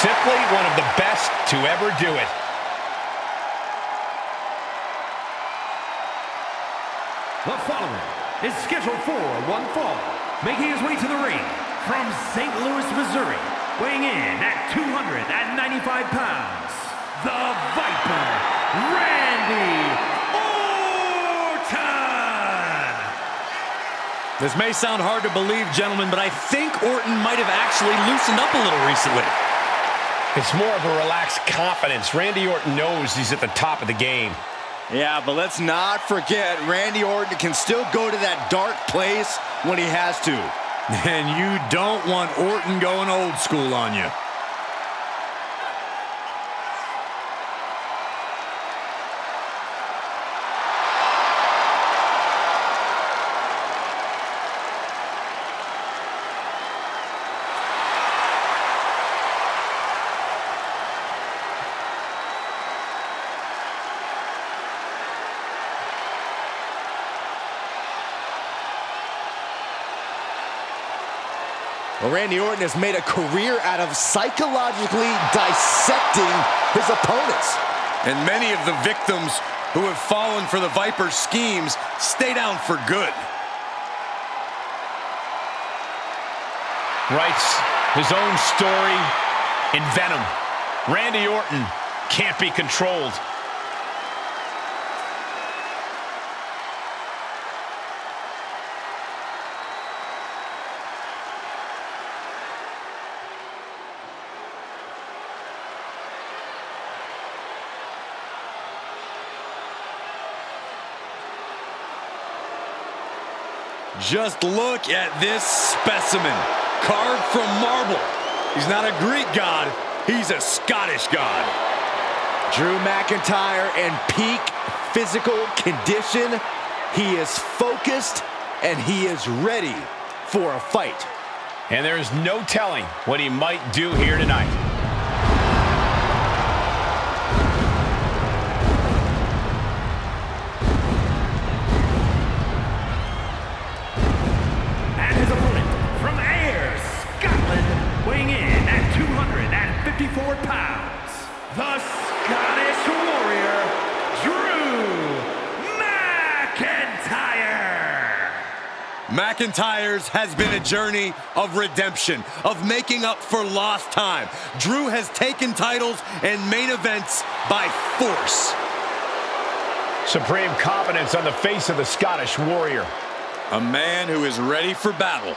Simply one of the best to ever do it. The following is scheduled for one fall, making his way to the ring from St. Louis, Missouri, weighing in at 295 pounds, the Viper, Randy Orton! This may sound hard to believe, gentlemen, but I think Orton might have actually loosened up a little recently. It's more of a relaxed confidence. Randy Orton knows he's at the top of the game. Yeah, but let's not forget, Randy Orton can still go to that dark place when he has to. And you don't want Orton going old school on you. Well, Randy Orton has made a career out of psychologically dissecting his opponents. And many of the victims who have fallen for the Viper's schemes stay down for good. Writes his own story in Venom. Randy Orton can't be controlled. Just look at this specimen, carved from marble. He's not a Greek god, he's a Scottish god. Drew McIntyre in peak physical condition. He is focused and he is ready for a fight. And there is no telling what he might do here tonight. Weighing in at 254 pounds, the Scottish Warrior, Drew McIntyre. McIntyre's has been a journey of redemption, of making up for lost time. Drew has taken titles and main events by force. Supreme confidence on the face of the Scottish Warrior. A man who is ready for battle.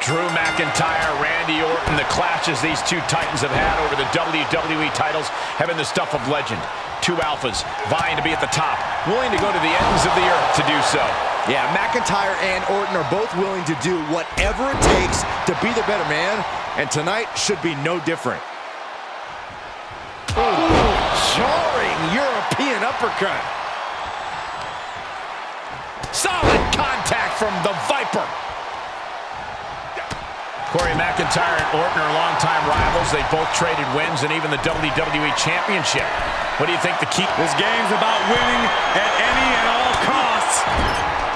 Drew McIntyre, Randy Orton, the clashes these two titans have had over the WWE titles have been the stuff of legend. Two alphas vying to be at the top, willing to go to the ends of the earth to do so. Yeah, McIntyre and Orton are both willing to do whatever it takes to be the better man, and tonight should be no different. Ooh, jarring European uppercut. Solid contact from the Viper. Corey McIntyre and Orton are longtime rivals. They both traded wins and even the WWE Championship. What do you think the key? This game's about winning at any and all costs.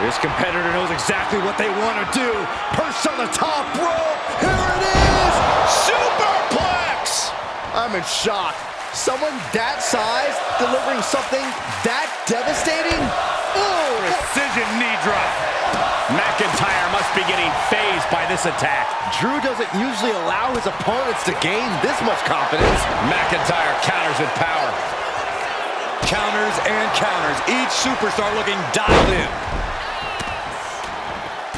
This competitor knows exactly what they want to do. Perched on the top rope. Here it is! Superplex! I'm in shock. Someone that size delivering something that devastating? Ooh! Precision knee drop. McIntyre must be getting phased by this attack. Drew doesn't usually allow his opponents to gain this much confidence. McIntyre counters with power. Counters and counters. Each superstar looking dialed in.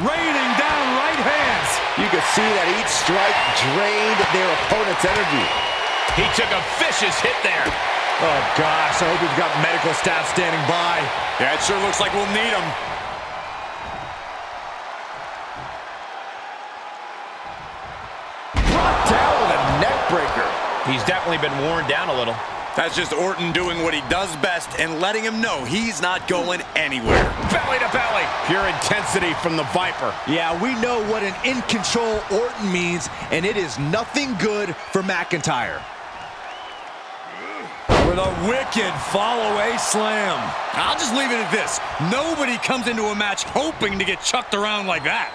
Raining down right hands. You can see that each strike drained their opponent's energy. He took a vicious hit there. Oh gosh, I hope we've got medical staff standing by. Yeah, it sure looks like we'll need them. Brought down with a neck breaker. He's definitely been worn down a little. That's just Orton doing what he does best and letting him know he's not going anywhere. Belly to belly. Pure intensity from the Viper. Yeah, we know what an in-control Orton means, and it is nothing good for McIntyre. With a wicked fall-away slam. I'll just leave it at this. Nobody comes into a match hoping to get chucked around like that.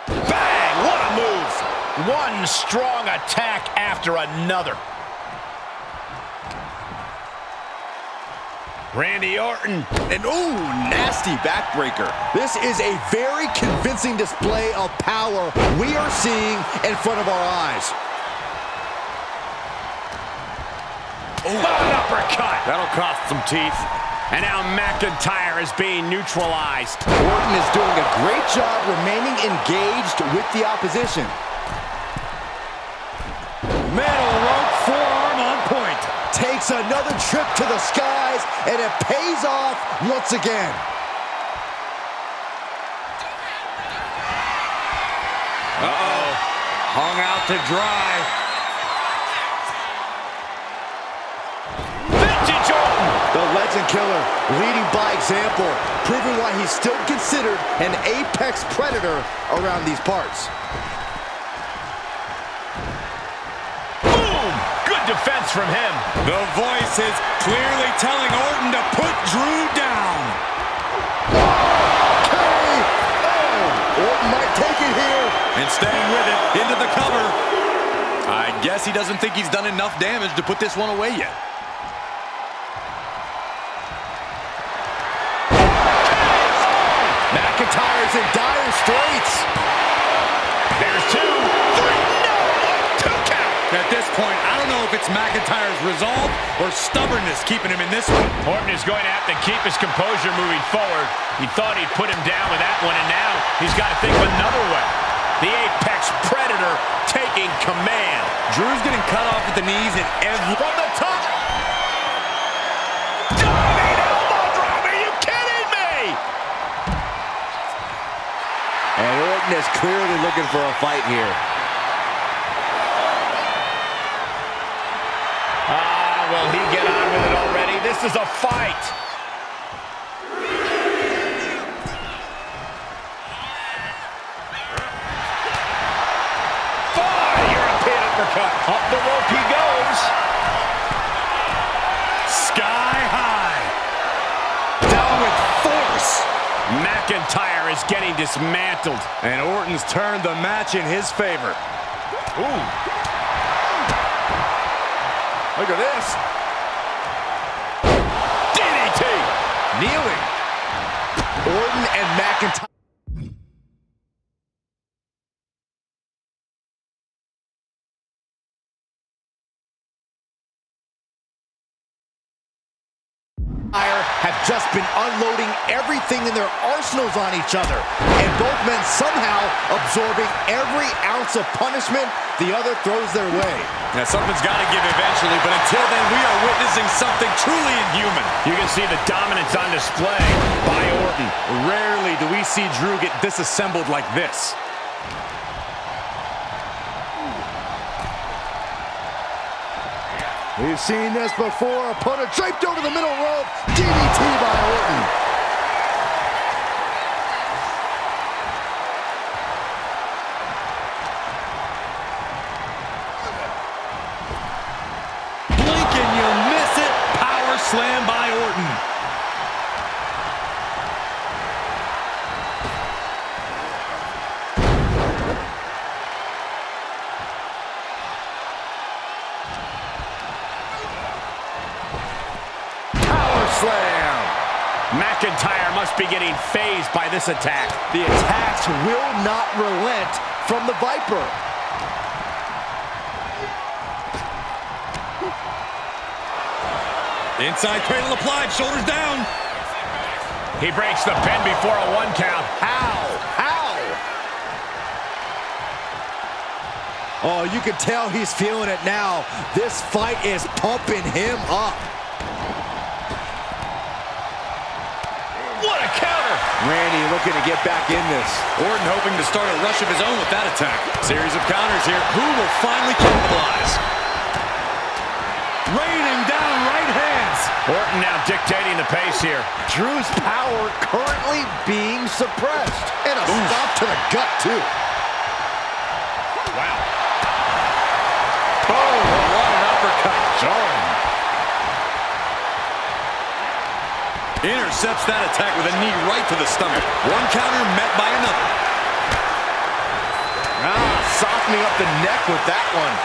Bang! What a move! One strong attack after another. Randy Orton. And ooh, nasty backbreaker. This is a very convincing display of power we are seeing in front of our eyes. An uppercut. That'll cost some teeth. And now McIntyre is being neutralized. Orton is doing a great job remaining engaged with the opposition. Middle rope forearm on point. Takes another trip to the skies, and it pays off once again. Uh-oh. Hung out to dry. The Legend Killer leading by example, proving why he's still considered an apex predator around these parts. Boom! Good defense from him. The voice is clearly telling Orton to put Drew down. Orton might take it here. And staying with it into the cover. I guess he doesn't think he's done enough damage to put this one away yet. McIntyre's in dire straits. There's 2, 3, no! 2 count! At this point, I don't know if it's McIntyre's resolve or stubbornness keeping him in this one. Orton is going to have to keep his composure moving forward. He thought he'd put him down with that one, and now he's got to think of another way. The Apex Predator taking command. Drew's getting cut off at the knees in every... From the top. Diving elbow drop. Are you kidding me? And Orton is clearly looking for a fight here. Will he get on with it already? This is a fight. European uppercut. Up the rope he goes. Sky high. Down with force. McIntyre is getting dismantled. And Orton's turned the match in his favor. Ooh. Look at this. DDT. Kneeling. Orton and McIntyre. Have just been unloading everything in their arsenals on each other, and both men somehow absorbing every ounce of punishment the other throws their way. Now, something's got to give eventually, but until then, we are witnessing something truly inhuman. You can see the dominance on display by Orton. Rarely do we see Drew get disassembled like this. We've seen this before. Opponent draped over the middle rope. DDT by Orton. Blink and you'll miss it. Power slam by Orton. Slam. McIntyre must be getting phased by this attack. The attacks will not relent from the Viper. Inside cradle applied, shoulders down. He breaks the pin before a 1 count. How? Oh, you can tell he's feeling it now. This fight is pumping him up. What a counter! Randy looking to get back in this. Orton hoping to start a rush of his own with that attack. Series of counters here. Who will finally capitalize? Raining down right hands. Orton now dictating the pace here. Drew's power currently being suppressed. And a stop to the gut, too. Wow. Oh, what an uppercut. Jarring. Intercepts that attack with a knee right to the stomach. One counter met by another. Softening up the neck with that one.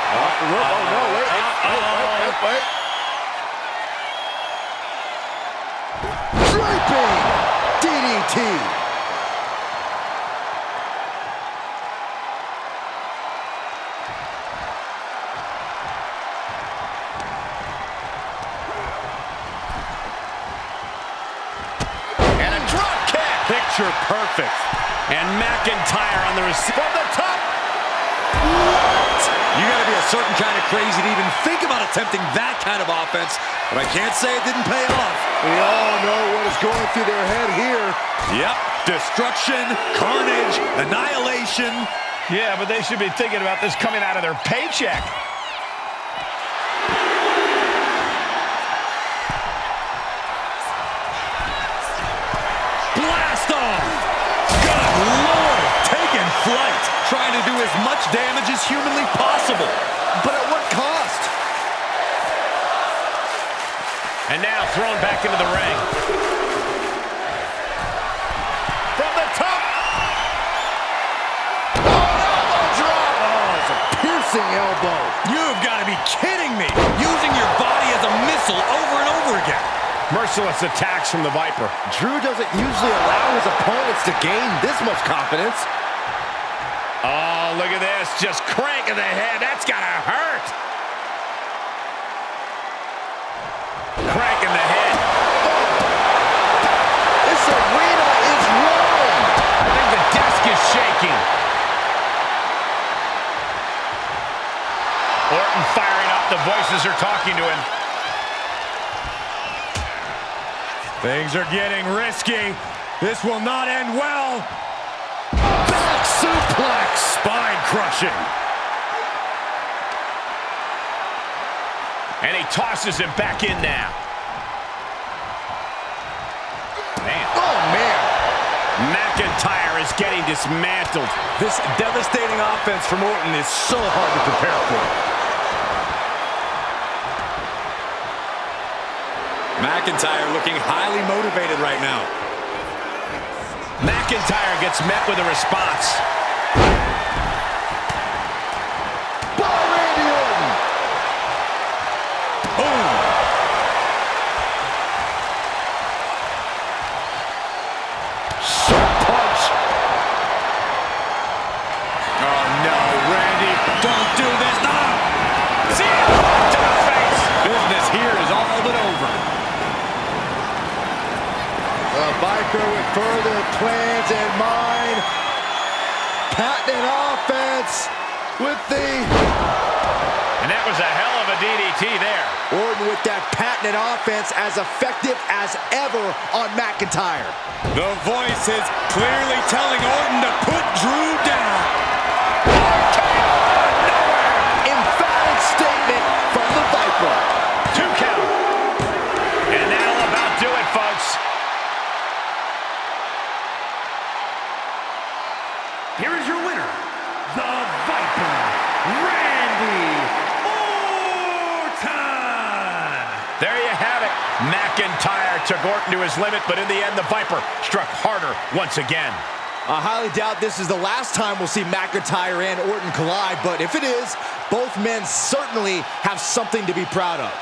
Off the rope. Oh, no, wait. Wait. Draping DDT. And a drop kick. Picture perfect. And McIntyre on the receive. From the top. You got to be a certain kind of crazy to even think about attempting that kind of offense, but I can't say it didn't pay off. We all know what is going through their head here. Yep, destruction, carnage, annihilation. Yeah, but they should be thinking about this coming out of their paycheck. Blast off! Good Lord, taking flight, trying to do as much damage as humanly possible. But at what cost? And now thrown back into the ring. From the top. Oh, an elbow drop. Oh, it's a piercing elbow. You've got to be kidding me! Using your body as a missile over and over again. Merciless attacks from the Viper. Drew doesn't usually allow his opponents to gain this much confidence. Oh, look at this. Just cranking the head. That's got to hurt. Cranking the head. This arena is wrong. I think the desk is shaking. Orton firing up. The voices are talking to him. Things are getting risky. This will not end well. Back suplex. Spine crushing. And he tosses him back in now. Man. Oh, man. McIntyre is getting dismantled. This devastating offense from Orton is so hard to prepare for. McIntyre looking highly motivated right now. McIntyre gets met with a response. Ball Randy Orton. Boom! Sharp punch. Oh no, Randy, don't do this. No! See it? To the face. Business here is all but over. The Viper with further plans in mind. Patented offense with the... And that was a hell of a DDT there. Orton with that patented offense as effective as ever on McIntyre. The voice is clearly telling Orton to put Drew down. Emphatic statement from the Viper. 2 count. And that'll about do it, folks. Here is your winner, the Viper, Randy Orton. There you have it. McIntyre took Orton to his limit, but in the end, the Viper struck harder once again. I highly doubt this is the last time we'll see McIntyre and Orton collide, but if it is, both men certainly have something to be proud of.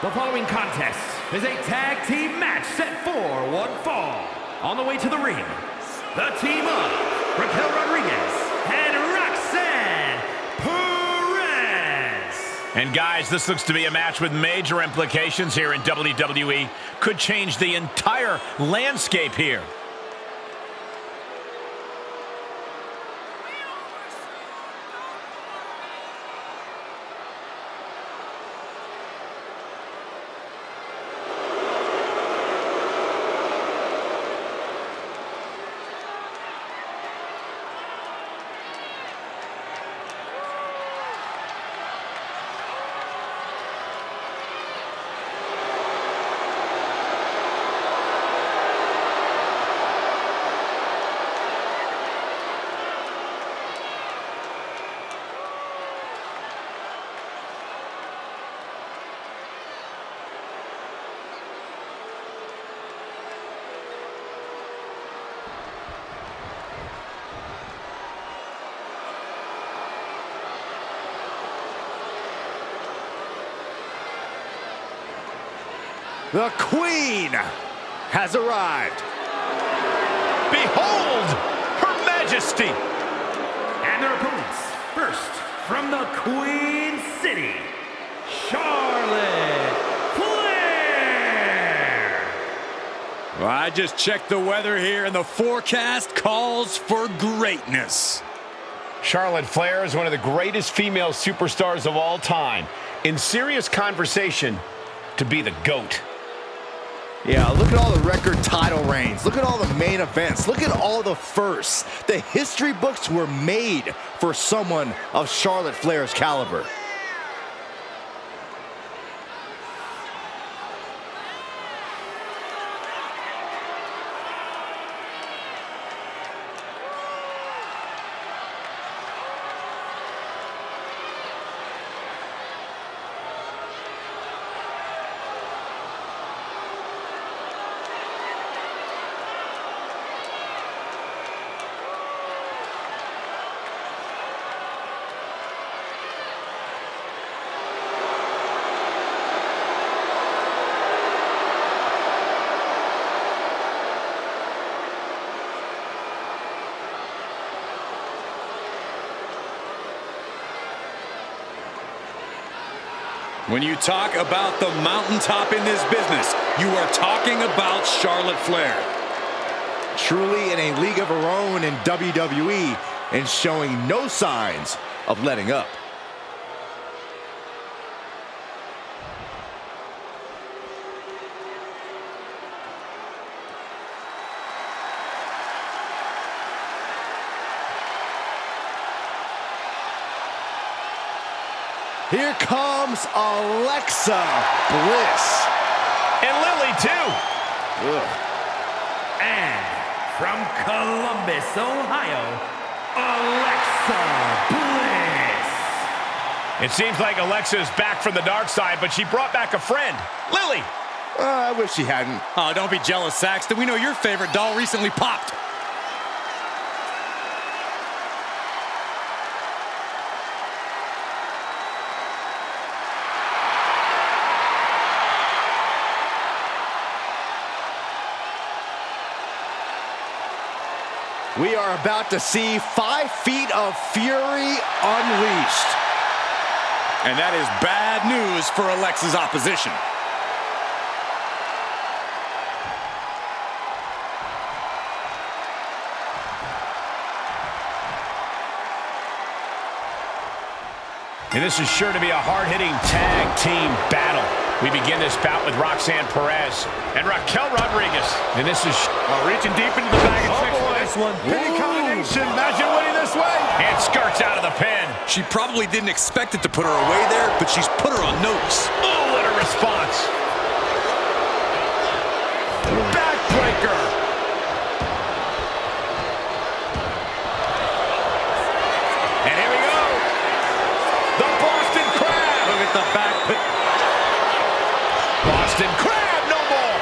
The following contest is a tag team match set for one fall. On the way to the ring, the team of Raquel Rodriguez and Roxanne Perez. And guys, this looks to be a match with major implications here in WWE. Could change the entire landscape here. The Queen has arrived. Behold, Her Majesty. And their opponents, first from the Queen City, Charlotte Flair. Well, I just checked the weather here, and the forecast calls for greatness. Charlotte Flair is one of the greatest female superstars of all time. In serious conversation to be the GOAT. Yeah, look at all the record title reigns. Look at all the main events. Look at all the firsts. The history books were made for someone of Charlotte Flair's caliber. When you talk about the mountaintop in this business, you are talking about Charlotte Flair. Truly in a league of her own in WWE and showing no signs of letting up. Here comes Alexa Bliss. And Lily, too. Ugh. And from Columbus, Ohio, Alexa Bliss. It seems like Alexa is back from the dark side, but she brought back a friend, Lily. I wish she hadn't. Oh, don't be jealous, Saxton. We know your favorite doll recently popped. We are about to see 5 feet of fury unleashed. And that is bad news for Alexa's opposition. And this is sure to be a hard-hitting tag team battle. We begin this bout with Roxanne Perez and Raquel Rodriguez. And this is reaching deep into the bag of tricks for this one. Pinning combination. Imagine winning this way. And skirts out of the pin. She probably didn't expect it to put her away there, but she's put her on notice. Oh, what a response. Backbreaker. And here we go. The Boston Crab. Look at the back. Boston Crab, no more.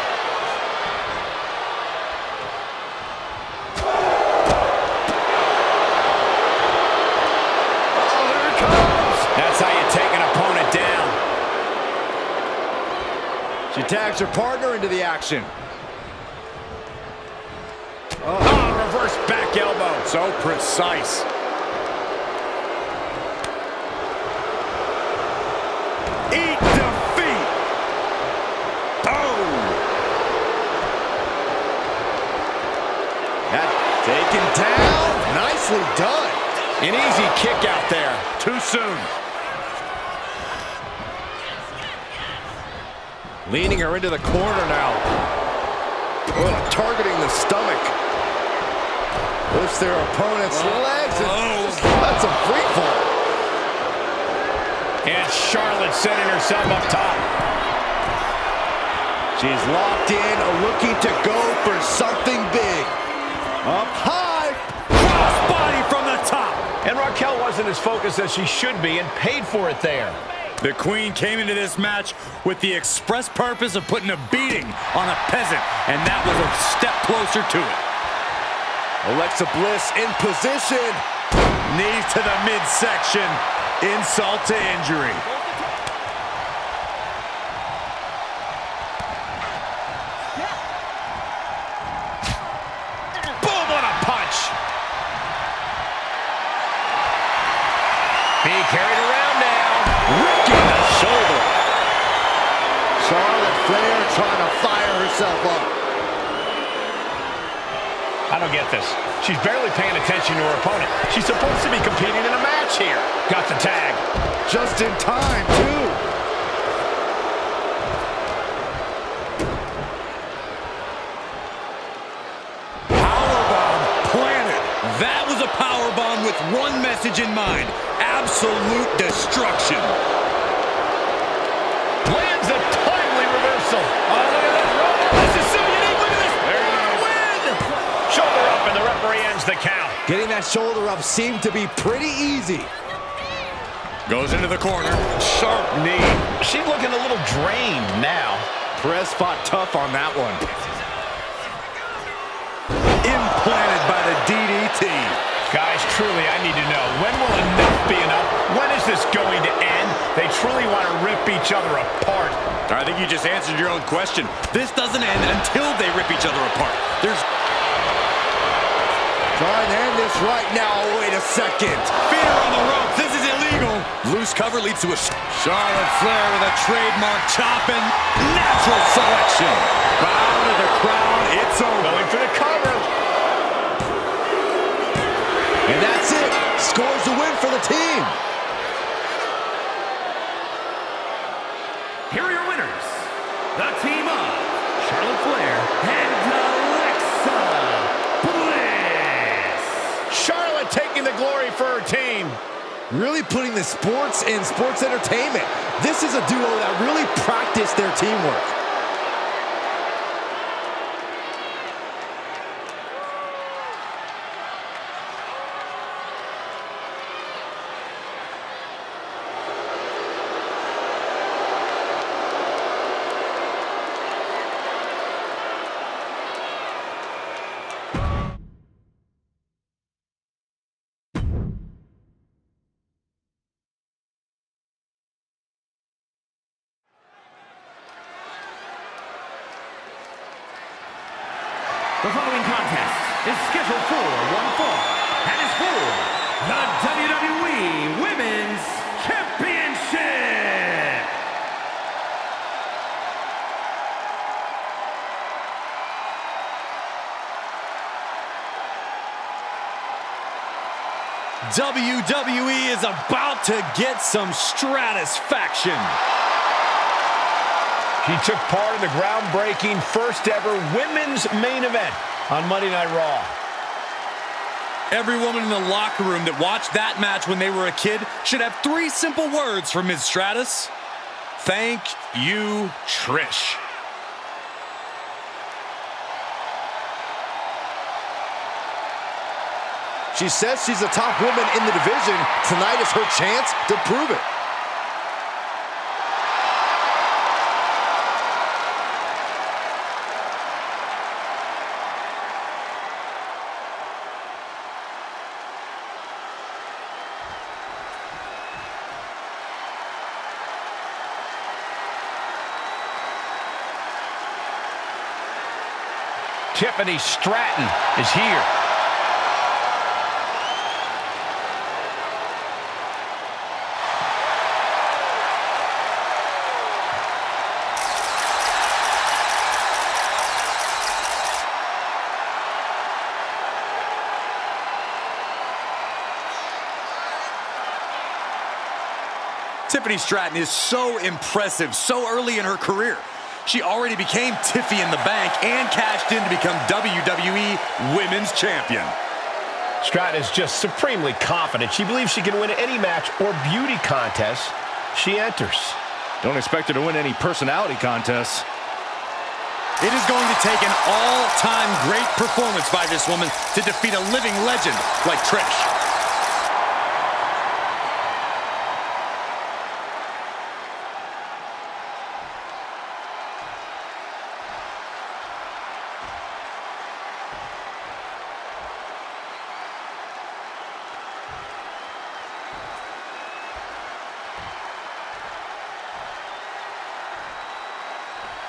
Oh, here it comes. That's how you take an opponent down. tags your partner into the action. Oh, reverse back elbow. So precise. Eat defeat. Oh. That taken down. Nicely done. An easy kick out there. Too soon. Leaning her into the corner now. Oh, targeting the stomach. Lifts their opponent's legs and that's a free fall. And Charlotte setting herself up top. She's locked in, looking to go for something big. Up high. Cross body from the top. And Raquel wasn't as focused as she should be and paid for it there. The Queen came into this match with the express purpose of putting a beating on a peasant, and that was a step closer to it. Alexa Bliss in position. Knees to the midsection. Insult to injury. Boom, what a punch. Being carried around now. Ripping the shoulder. Charlotte Flair trying to fire herself up. I don't get this. She's barely paying attention to her opponent. She's supposed to be competing in a match here. Got the tag. Just in time, too. Powerbomb planted. That was a powerbomb with one message in mind. Absolute destruction. Lands a timely reversal. Oh, look at this. This is so unique. Look at this. There you go. Win. Shoulder up, and the referee ends the count. Getting that shoulder up seemed to be pretty easy. Goes into the corner. Sharp knee. She's looking a little drained now. Perez fought tough on that one. Implanted by the DDT. Guys, truly, I need to know, when will enough be enough? When is this going to end? They truly want to rip each other apart. I think you just answered your own question. This doesn't end until they rip each other apart. There's... Trying to end this right now. Oh, wait a second. Fear on the ropes. This is illegal. Loose cover leads to a... Charlotte Flair with a trademark chop and natural selection. Bow to the crowd. It's over. Going for the cover. And that's it. Scores the win for the team. Here are your winners. The team of Charlotte Flair and Alexa Bliss. Charlotte taking the glory for her team. Really putting the sports in sports entertainment. This is a duo that really practiced their teamwork. The following contest is scheduled for one fall and is for the WWE Women's Championship. WWE is about to get some stratisfaction. She took part in the groundbreaking first ever women's main event on Monday Night Raw. Every woman in the locker room that watched that match when they were a kid should have 3 simple words for Ms. Stratus. Thank you, Trish. She says she's the top woman in the division. Tonight is her chance to prove it. Tiffany Stratton is here. Tiffany Stratton is so impressive so early in her career. She already became Tiffy in the Bank and cashed in to become WWE Women's Champion. Stratton is just supremely confident. She believes she can win any match or beauty contest she enters. Don't expect her to win any personality contests. It is going to take an all-time great performance by this woman to defeat a living legend like Trish.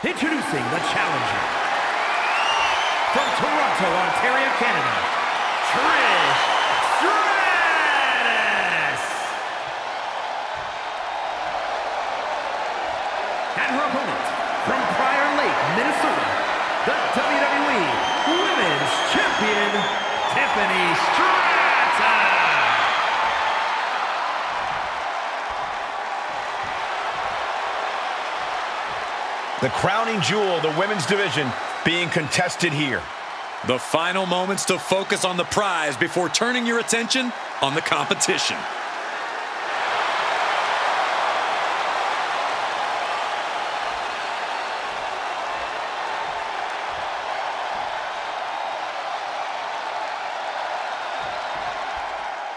Introducing the challenger from Toronto, Ontario, Canada, Trish Stratus. And her opponent from Prior Lake, Minnesota, the WWE Women's Champion, Tiffany Stratton. The crowning jewel of the women's division being contested here. The final moments to focus on the prize before turning your attention on the competition.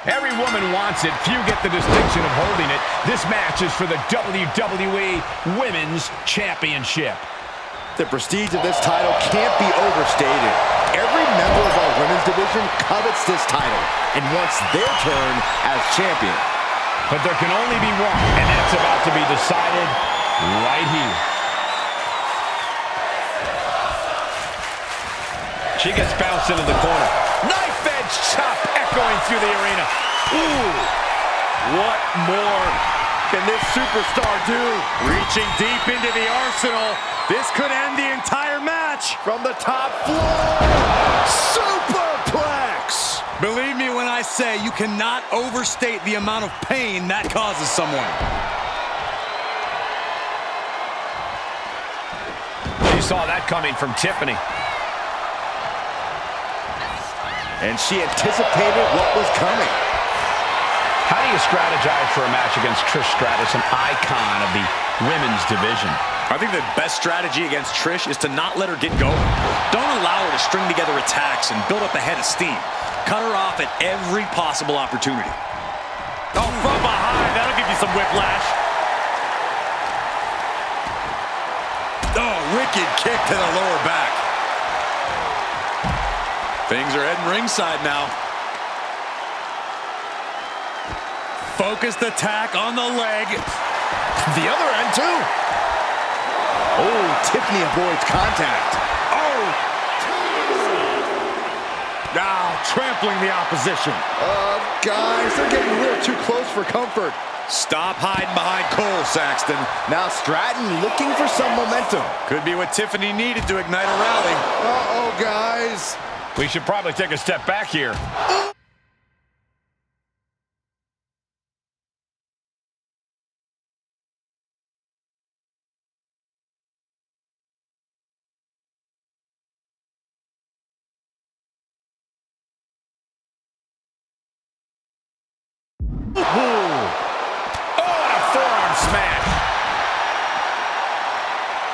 Every woman wants it. Few get the distinction of holding it. This match is for the WWE Women's Championship. The prestige of this title can't be overstated. Every member of our women's division covets this title and wants their turn as champion. But there can only be one, and that's about to be decided right here. She gets bounced into the corner. Knife edge chop echoing through the arena. Ooh! What more can this superstar do? Reaching deep into the arsenal. This could end the entire match. From the top floor, superplex! Believe me when I say you cannot overstate the amount of pain that causes someone. She saw that coming from Tiffany. And she anticipated what was coming. How do you strategize for a match against Trish Stratus, an icon of the women's division? I think the best strategy against Trish is to not let her get going. Don't allow her to string together attacks and build up a head of steam. Cut her off at every possible opportunity. Oh, from behind, that'll give you some whiplash. Oh, wicked kick to the lower back. Things are heading ringside now. Focused attack on the leg. The other end, too. Oh, Tiffany avoids contact. Oh! Now trampling the opposition. Guys, they're getting a little too close for comfort. Stop hiding behind Cole, Saxton. Now Stratton looking for some momentum. Could be what Tiffany needed to ignite a rally. Uh-oh, guys. We should probably take a step back here.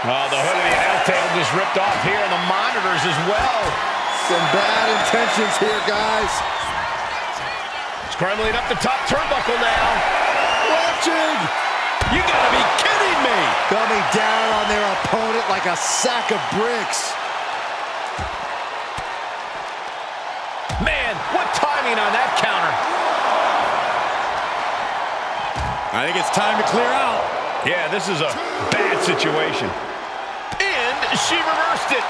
Oh, the hood of the announce table just ripped off here, and the monitors as well. Some bad intentions here, guys. Scrambling up the top turnbuckle now. Watching. You gotta be kidding me. Coming down on their opponent like a sack of bricks. Man, what timing on that counter. I think it's time to clear out. Yeah, this is a bad situation. And she reversed it.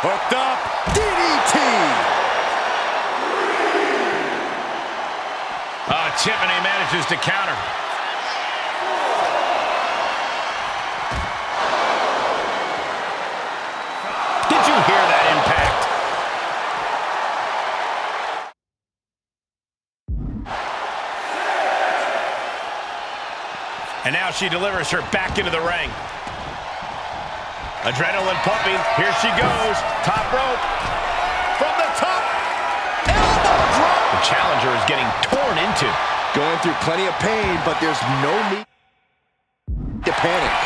Hooked up. DDT. Tiffany manages to counter. Did you hear that impact? And now she delivers her back into the ring. Adrenaline pumping. Here she goes. Top rope. From the top. Elbow drop. The challenger is getting torn into. Going through plenty of pain, but there's no need to panic.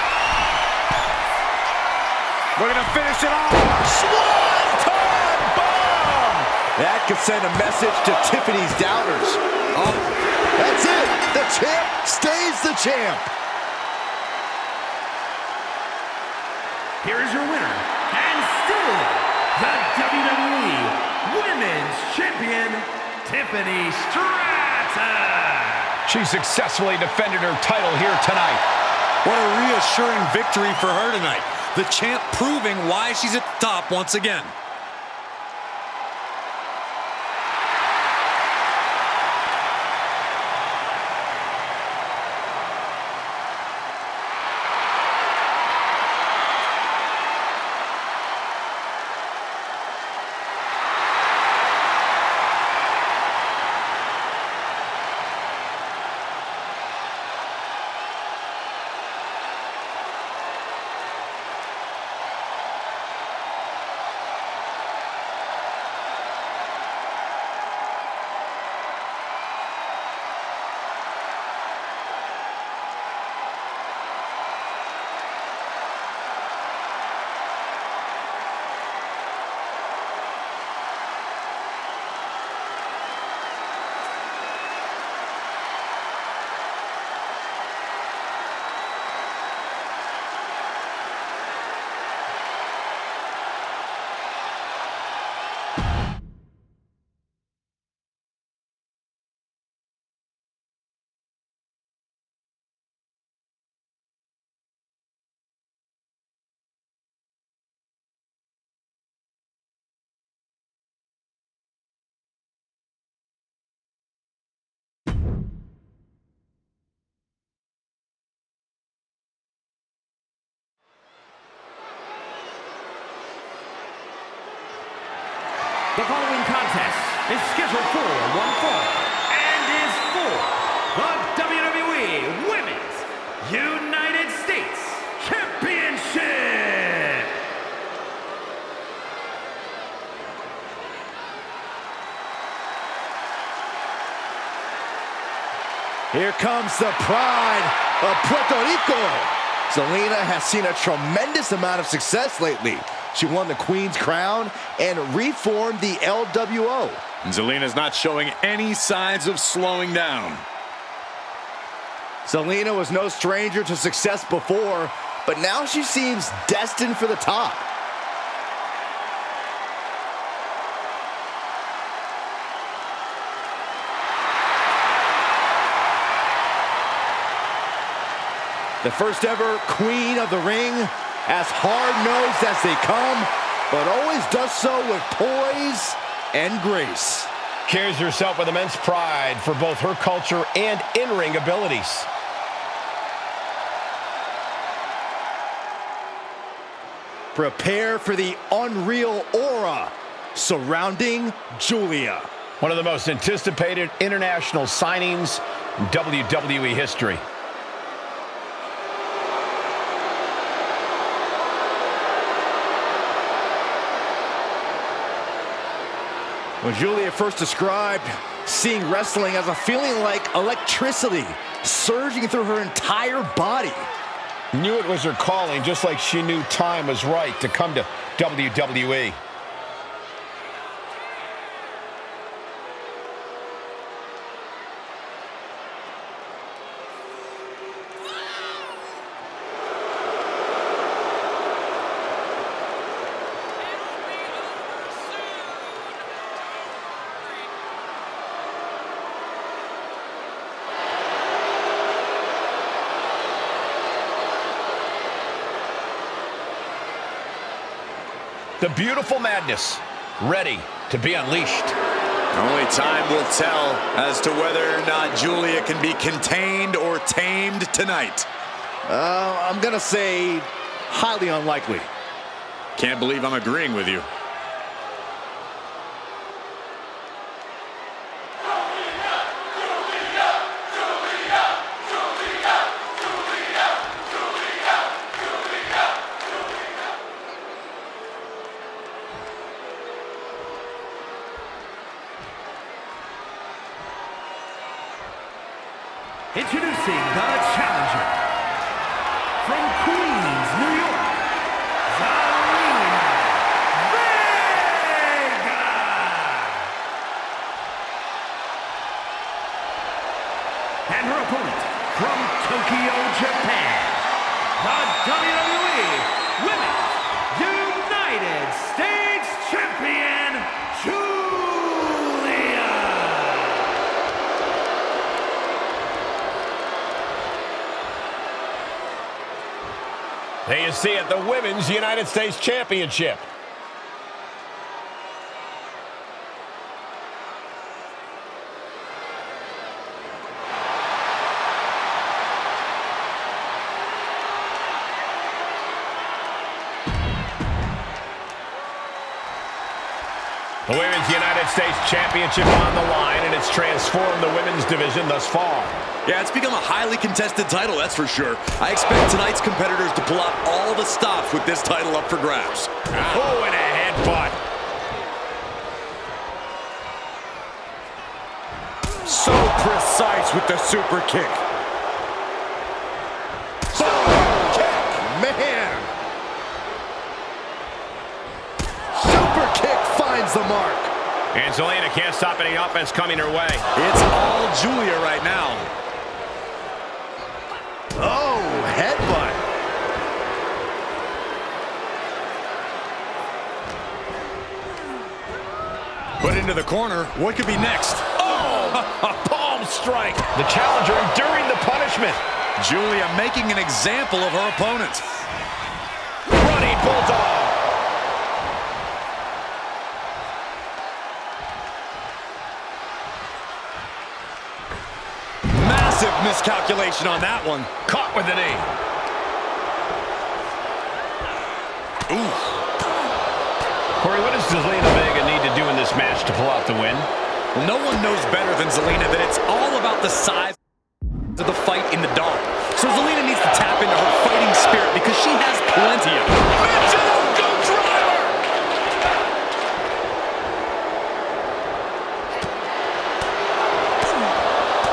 We're going to finish it off. Swanton bomb! That could send a message to Tiffany's doubters. Oh, that's it. The champ stays the champ. Here is your winner, and still the WWE Women's Champion, Tiffany Stratton. She successfully defended her title here tonight. What a reassuring victory for her tonight. The champ proving why she's at the top once again. The following contest is scheduled for one fall and is for the WWE Women's United States Championship. Here comes the pride of Puerto Rico. Zelina has seen a tremendous amount of success lately. She won the Queen's Crown and reformed the LWO. And Zelina's not showing any signs of slowing down. Zelina was no stranger to success before, but now she seems destined for the top. The first ever Queen of the Ring, as hard-nosed as they come, but always does so with poise and grace. Carries herself with immense pride for both her culture and in-ring abilities. Prepare for the unreal aura surrounding Julia. One of the most anticipated international signings in WWE history. When Julia first described seeing wrestling as a feeling like electricity surging through her entire body. Knew it was her calling, just like she knew time was right to come to WWE. The beautiful madness, ready to be unleashed. Only time will tell as to whether or not Julia can be contained or tamed tonight. I'm gonna say highly unlikely. Can't believe I'm agreeing with you. Introducing the challenger from Queens, New York, Zelina Vega. And her opponent from Tokyo, Japan, the WWE Women's United States Champion, Julia. There you see it, the Women's United States Championship. The Women's United States Championship on the line, and it's transformed the women's division thus far. Yeah, it's become a highly contested title, that's for sure. I expect tonight's competitors to pull out all the stops with this title up for grabs. Oh, and a headbutt. So precise with the super kick. Man! Super kick finds the mark. And Zelina can't stop any offense coming her way. It's all Julia right now. Oh, headbutt. Put into the corner. What could be next? Oh, palm strike. The challenger enduring the punishment. Julia making an example of her opponent. Running bulldog. Massive miscalculation on that one. Caught with the knee. Ooh. Corey, what does Zelina Vega need to do in this match to pull out the win? Well, no one knows better than Zelina that it's all about the size of the fight in the dark. So Zelina needs to tap into her fighting spirit because she has plenty of it. Go driver!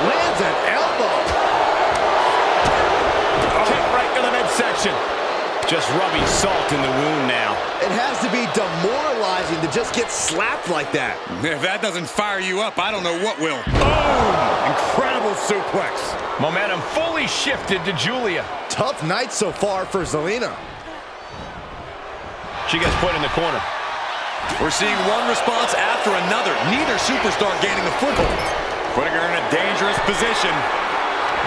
Lands an elbow. Kick right to the midsection. Just rubbing salt in the wound now. It has to be demoralizing to just get slapped like that. If that doesn't fire you up, I don't know what will. Boom! Incredible suplex. Momentum fully shifted to Julia. Tough night so far for Zelina. She gets put in the corner. We're seeing one response after another. Neither superstar gaining a foothold. Putting her in a dangerous position.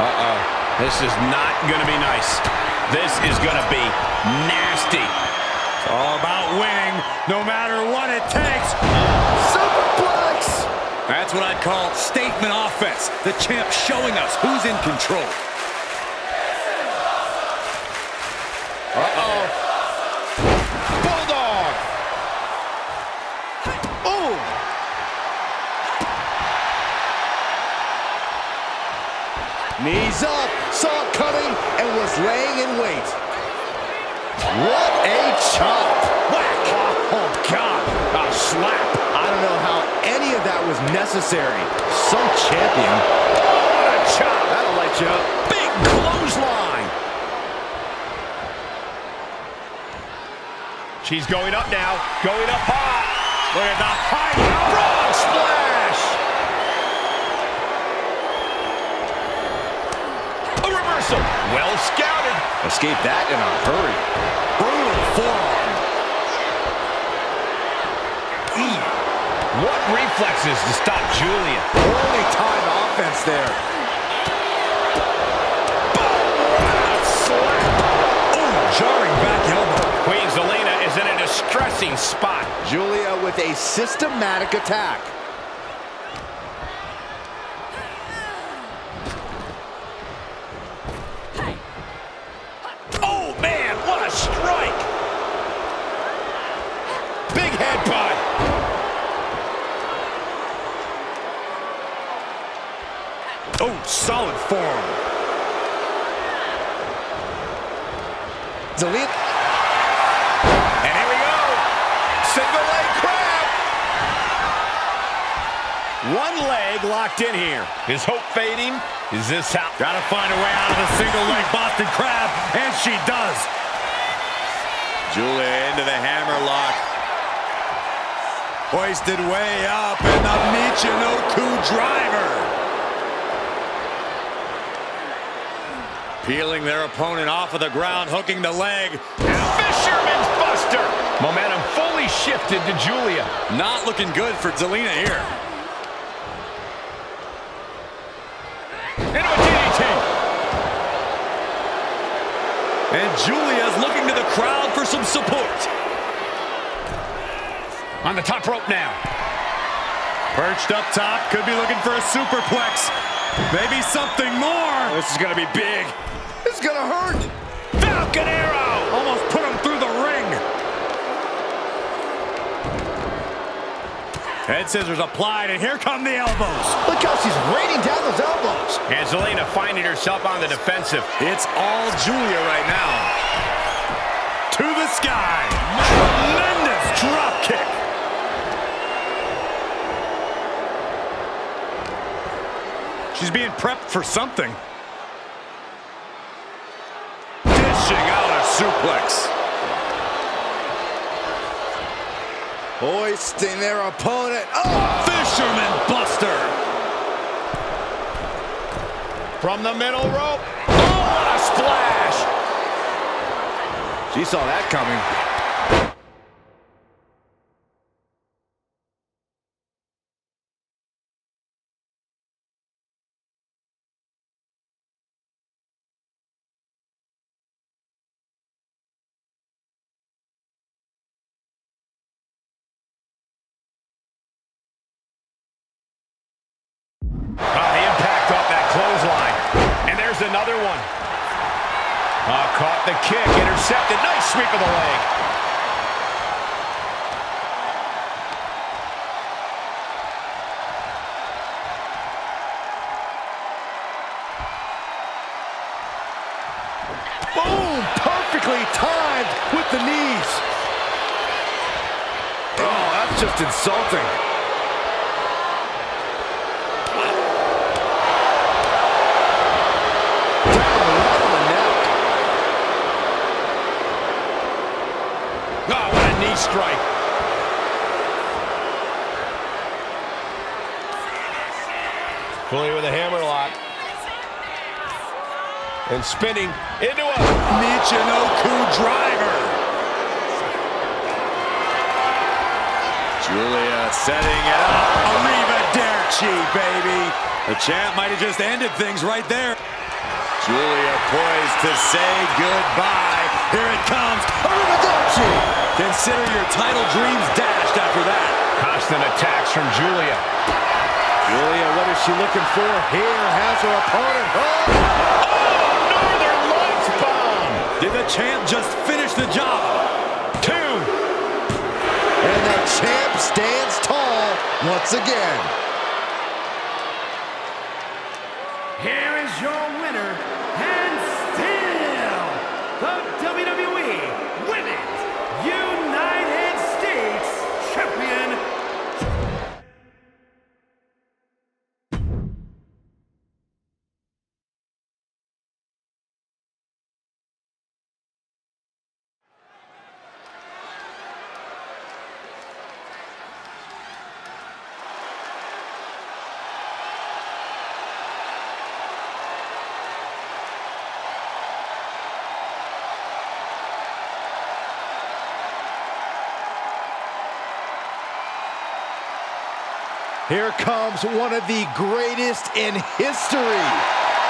Uh-oh. This is not going to be nice. This is going to be nasty. It's all about winning, no matter what it takes. Superplex! That's what I'd call statement offense. The champ showing us who's in control. Uh-oh. Bulldog! Oh! Knees up, saw it coming, and was laying in wait. What a chop! Whack! Oh, God. A slap. I don't know how any of that was necessary. Some champion. What a chop. That'll light you up. Big clothesline. She's going up now. Going up high. Look at the height. Frog splash. A reversal. Well scouted. Escaped that in a hurry. Brutal forearm. What reflexes to stop Julia. Only time offense there. What a slap. Oh, jarring back elbow. Queen Zelina is in a distressing interesting spot. Julia with a systematic attack. Oh, man, what a strike. Big headbutt. Oh, solid form. Zelina. And here we go. Single leg crab. One leg locked in here. Is hope fading? Is this how? Gotta find a way out of the single leg Boston Crab, and she does. Julia into the hammer lock. Hoisted way up, and the Michinoku driver. Peeling their opponent off of the ground, hooking the leg. Fisherman's Buster. Momentum fully shifted to Julia. Not looking good for Zelina here. Into a DDT. And Julia's looking to the crowd for some support. On the top rope now. Perched up top, could be looking for a superplex. Maybe something more. This is going to be big. It's gonna hurt. Falcon Arrow. Almost put him through the ring. Head scissors applied, and here come the elbows. Look how she's raining down those elbows. And Zelina finding herself on the defensive. It's all Julia right now. To the sky. Tremendous drop kick. She's being prepped for something. Dishing out a suplex. Hoisting their opponent. Oh! Fisherman Buster. From the middle rope. Oh, what a splash. She saw that coming. The impact off that clothesline. And there's another one. Caught the kick, intercepted. Nice sweep of the leg. Boom! Perfectly timed with the knees. Oh, that's just insulting. Strike. Julia with a hammer lock. And spinning into a Michinoku driver. Julia setting it up. Arrivederci, baby. The champ might have just ended things right there. Julia poised to say goodbye. Here it comes. Arrivederci. Consider your title dreams dashed after that. Constant attacks from Julia. Julia, what is she looking for? Here has her opponent. Oh, Northern Lights bomb. Did the champ just finish the job? 2. And the champ stands tall once again. Here is your winner, and still the WWE Women's United States Champion. Here comes one of the greatest in history,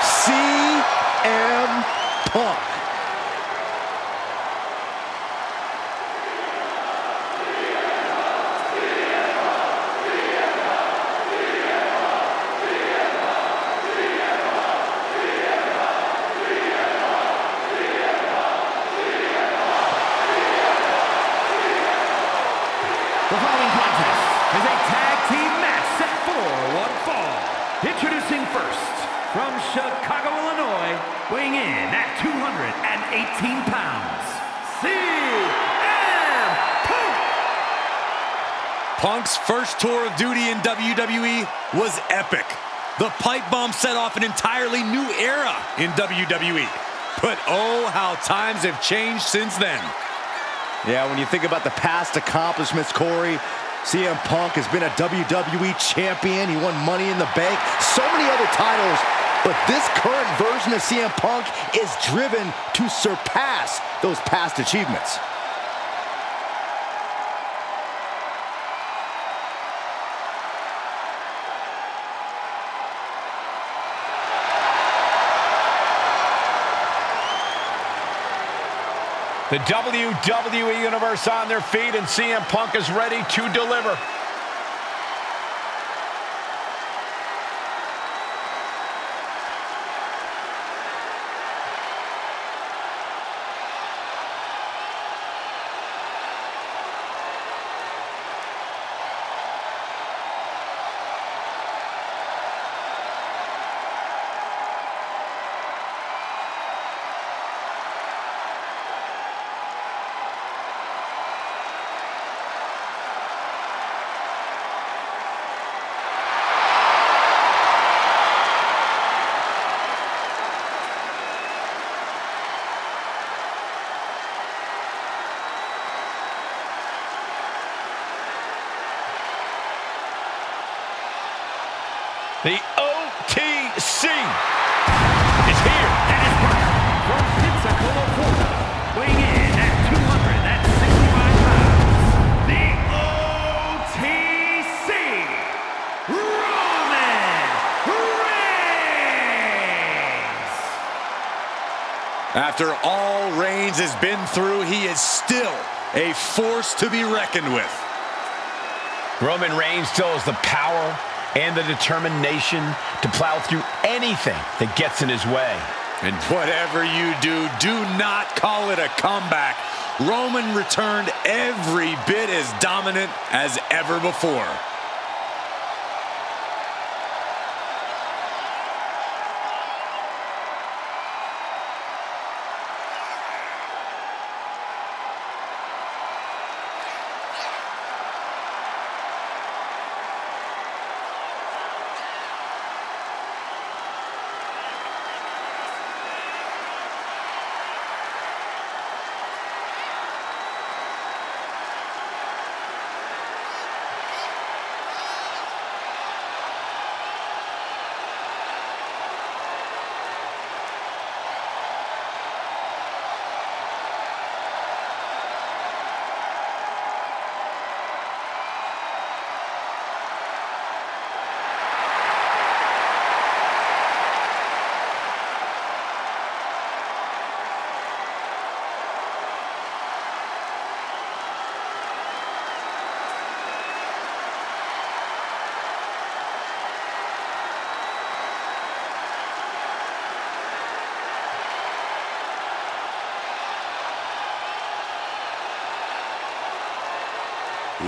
CM Punk. first, from Chicago, Illinois, weighing in at 218 pounds, CM Punk! Punk's first tour of duty in WWE was epic. The pipe bomb set off an entirely new era in WWE. But oh, how times have changed since then. Yeah, when you think about the past accomplishments, Corey, CM Punk has been a WWE champion. He won Money in the Bank, so many other titles. But this current version of CM Punk is driven to surpass those past achievements. The WWE Universe on their feet, and CM Punk is ready to deliver. The OTC is here. And his partner from Pensacola, Florida, weighing in at 265 pounds, the OTC, Roman Reigns! After all Reigns has been through, he is still a force to be reckoned with. Roman Reigns still has the power and the determination to plow through anything that gets in his way. And whatever you do, do not call it a comeback. Roman returned every bit as dominant as ever before.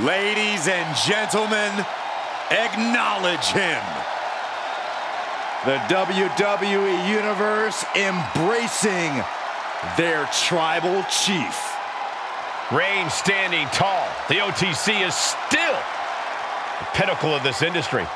Ladies and gentlemen, acknowledge him. The WWE Universe embracing their tribal chief. Reigns standing tall. The OTC is still the pinnacle of this industry.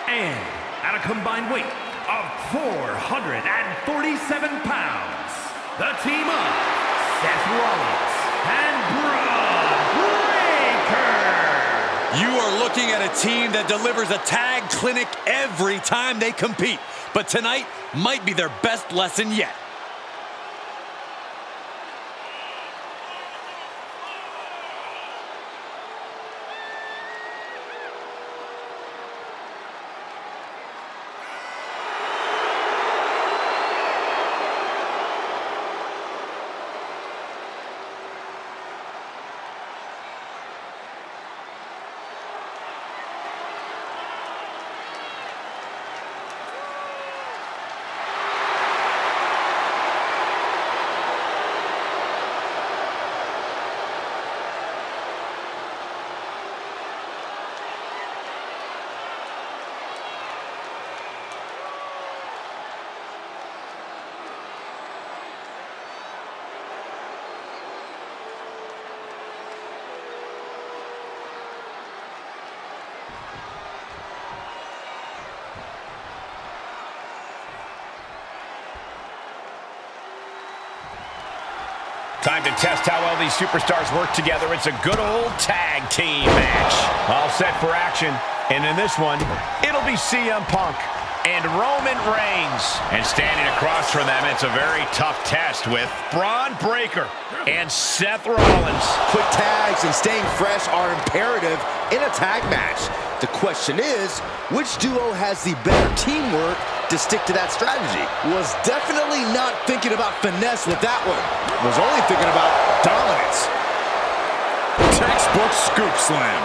And at a combined weight of 447 pounds, the team of Seth Rollins and Braun Breaker. You are looking at a team that delivers a tag clinic every time they compete. But tonight might be their best lesson yet. Time to test how well these superstars work together. It's a good old tag team match. All set for action. And in this one, it'll be CM Punk and Roman Reigns. And standing across from them, it's a very tough test with Braun Breaker and Seth Rollins. Quick tags and staying fresh are imperative in a tag match. The question is, which duo has the better teamwork to stick to that strategy? Was definitely not thinking about finesse with that one. Was only thinking about dominance. Textbook scoop slam.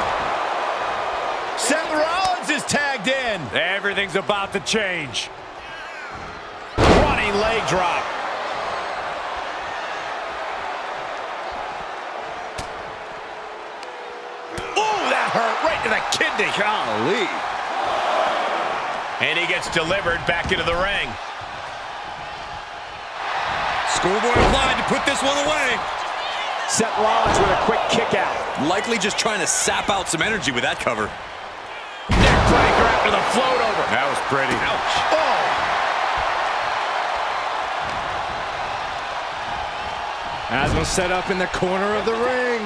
Seth Rollins is tagged in. Everything's about to change. Running leg drop. Ooh, that hurt right to the kidney. Golly. And he gets delivered back into the ring. Schoolboy applied to put this one away. Seth Rollins with a quick kick out. Likely just trying to sap out some energy with that cover. Neckbreaker after the float over. That was pretty. Ouch. Oh. As was set up in the corner of the ring.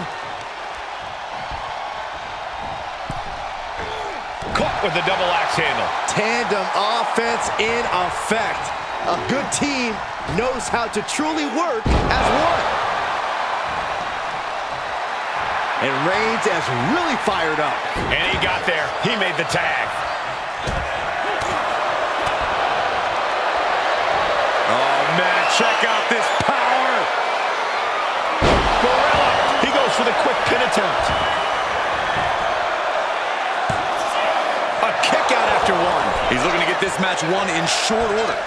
Caught with the double axe handle. Tandem offense in effect. A good team knows how to truly work as one. And Reigns is really fired up. And he got there. He made the tag. Oh, man, check out this power. Gorilla. He goes for the quick pin attempt. A kick out after one. He's looking to get this match won in short order.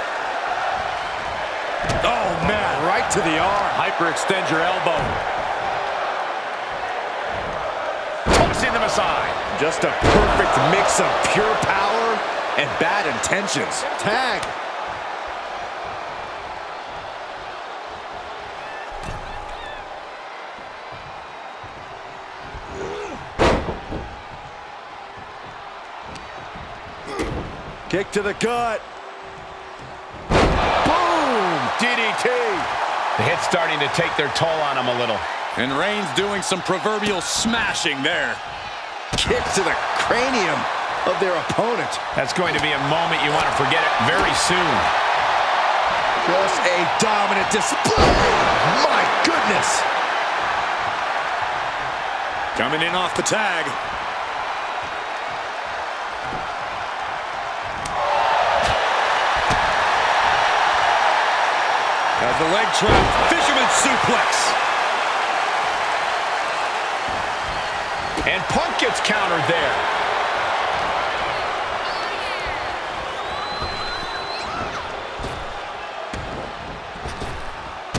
Oh, man. Right to the arm. Hyperextend your elbow. Tossing them aside. Just a perfect mix of pure power and bad intentions. Tag. Kick to the gut. Boom! DDT. The hit's starting to take their toll on him a little. And Reigns doing some proverbial smashing there. Kick to the cranium of their opponent. That's going to be a moment you want to forget it very soon. Just a dominant display. My goodness. Coming in off the tag. As the leg trap, fisherman suplex. And Punk gets countered there.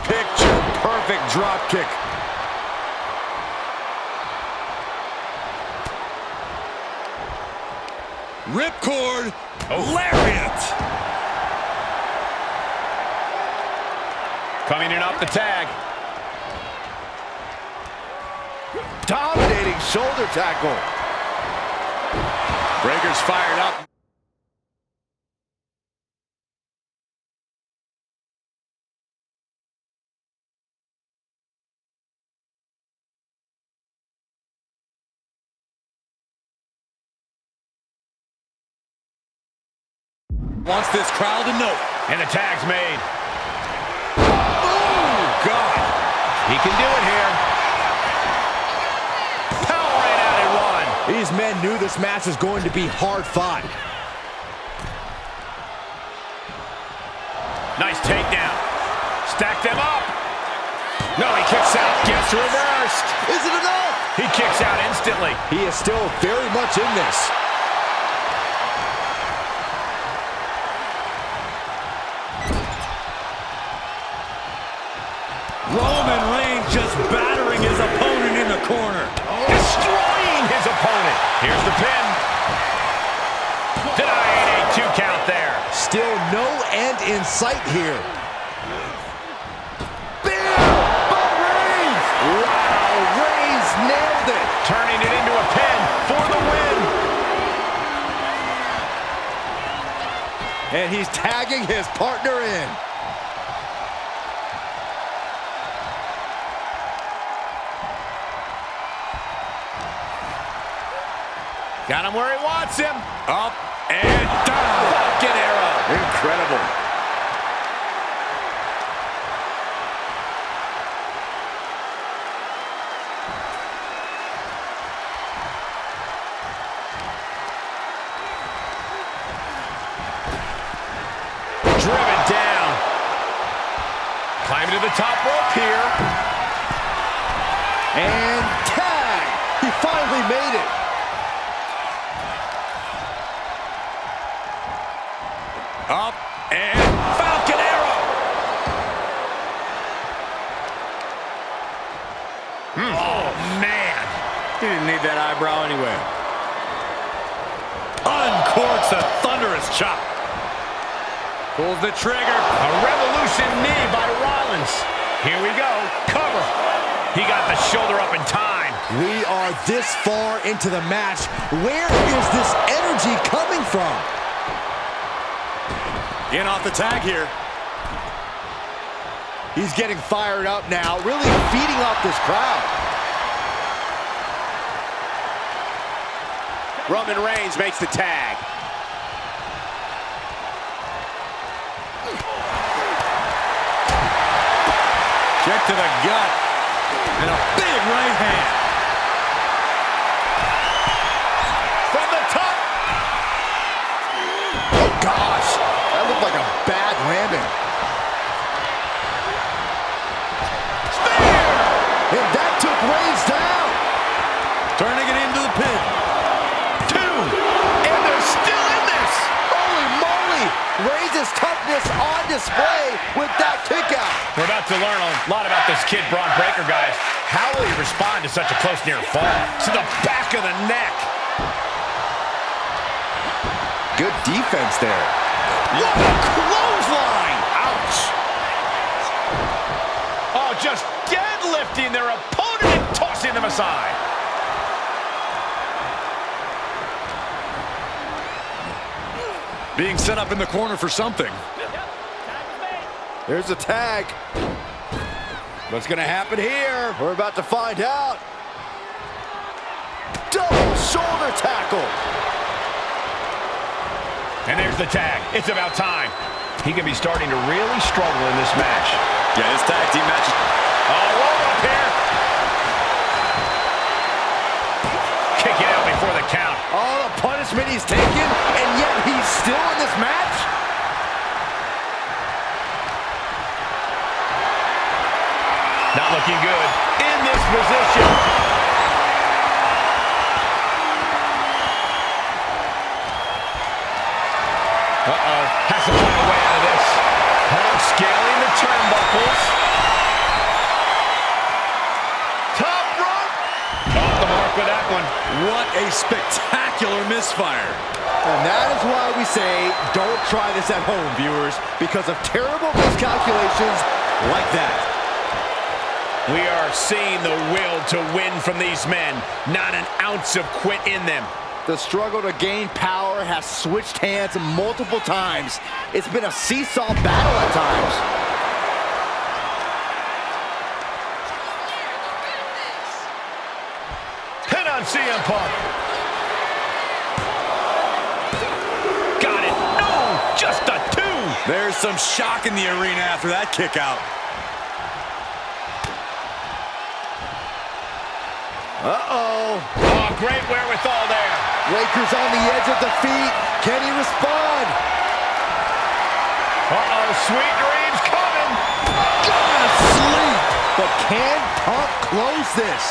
Picture perfect drop kick. Ripcord, lariat. Coming in off the tag. Dominating shoulder tackle. Breaker's fired up. Wants this crowd to know. And the tag's made. Oh, God. He can do it here. Power right out and one. These men knew this match was going to be hard fought. Nice takedown. Stack them up. No, he kicks out. Gets reversed. Is it enough? He kicks out instantly. He is still very much in this. Roman Reigns just battering his opponent in the corner. Destroying his opponent. Here's the pin. Denying a 2 count there. Still no end in sight here. Bam! By Reigns! Wow, Reigns nailed it. Turning it into a pin for the win. And he's tagging his partner in. Got him where he wants him. Up and down. Falcon arrow. Incredible. Driven down. Climbing to the top rope here. And tag. He finally made it. Up and Falcon arrow. Oh, man. He didn't need that eyebrow anyway. Uncorks a thunderous chop. Pulls the trigger. A revolution knee by Rollins. Here we go. Cover. He got the shoulder up in time. We are this far into the match. Where is this energy coming from? Getting off the tag here. He's getting fired up now, really feeding off this crowd. Roman Reigns makes the tag. Kick to the gut. And a big right hand. From the top. Oh, gosh. That looked like a bad landing. Spear! And that took Reigns down. Turning it into the pin. 2. And they're still in this. Holy moly. Reigns' toughness on display with that kick out. We're about to learn a lot about this kid, Braun Breaker, guys. How will he respond to such a close near fall? To the back of the neck. Good defense there. What a clothesline! Ouch! Oh, just deadlifting their opponent and tossing them aside. Being set up in the corner for something. There's a tag. What's going to happen here? We're about to find out. Double shoulder tackle. And there's the tag. It's about time. He could be starting to really struggle in this match. Yeah, this tag team match. Oh, roll up here. Kick it out before the count. All the punishment he's taken, and yet he's still in this match? Not looking good in this position. Uh-oh. Has to find a way out of this. Scaling the turnbuckles. Top rope. Off the mark with that one. What a spectacular misfire. And that is why we say, don't try this at home, viewers, because of terrible miscalculations like that. We are seeing the will to win from these men. Not an ounce of quit in them. The struggle to gain power has switched hands multiple times. It's been a seesaw battle at times. Pin on CM Punk. Got it. No, just a 2. There's some shock in the arena after that kick out. Uh-oh. Oh, great wherewithal there. Lakers on the edge of defeat. Can he respond? Uh-oh, sweet dreams coming. Gonna sleep. But can Punk close this?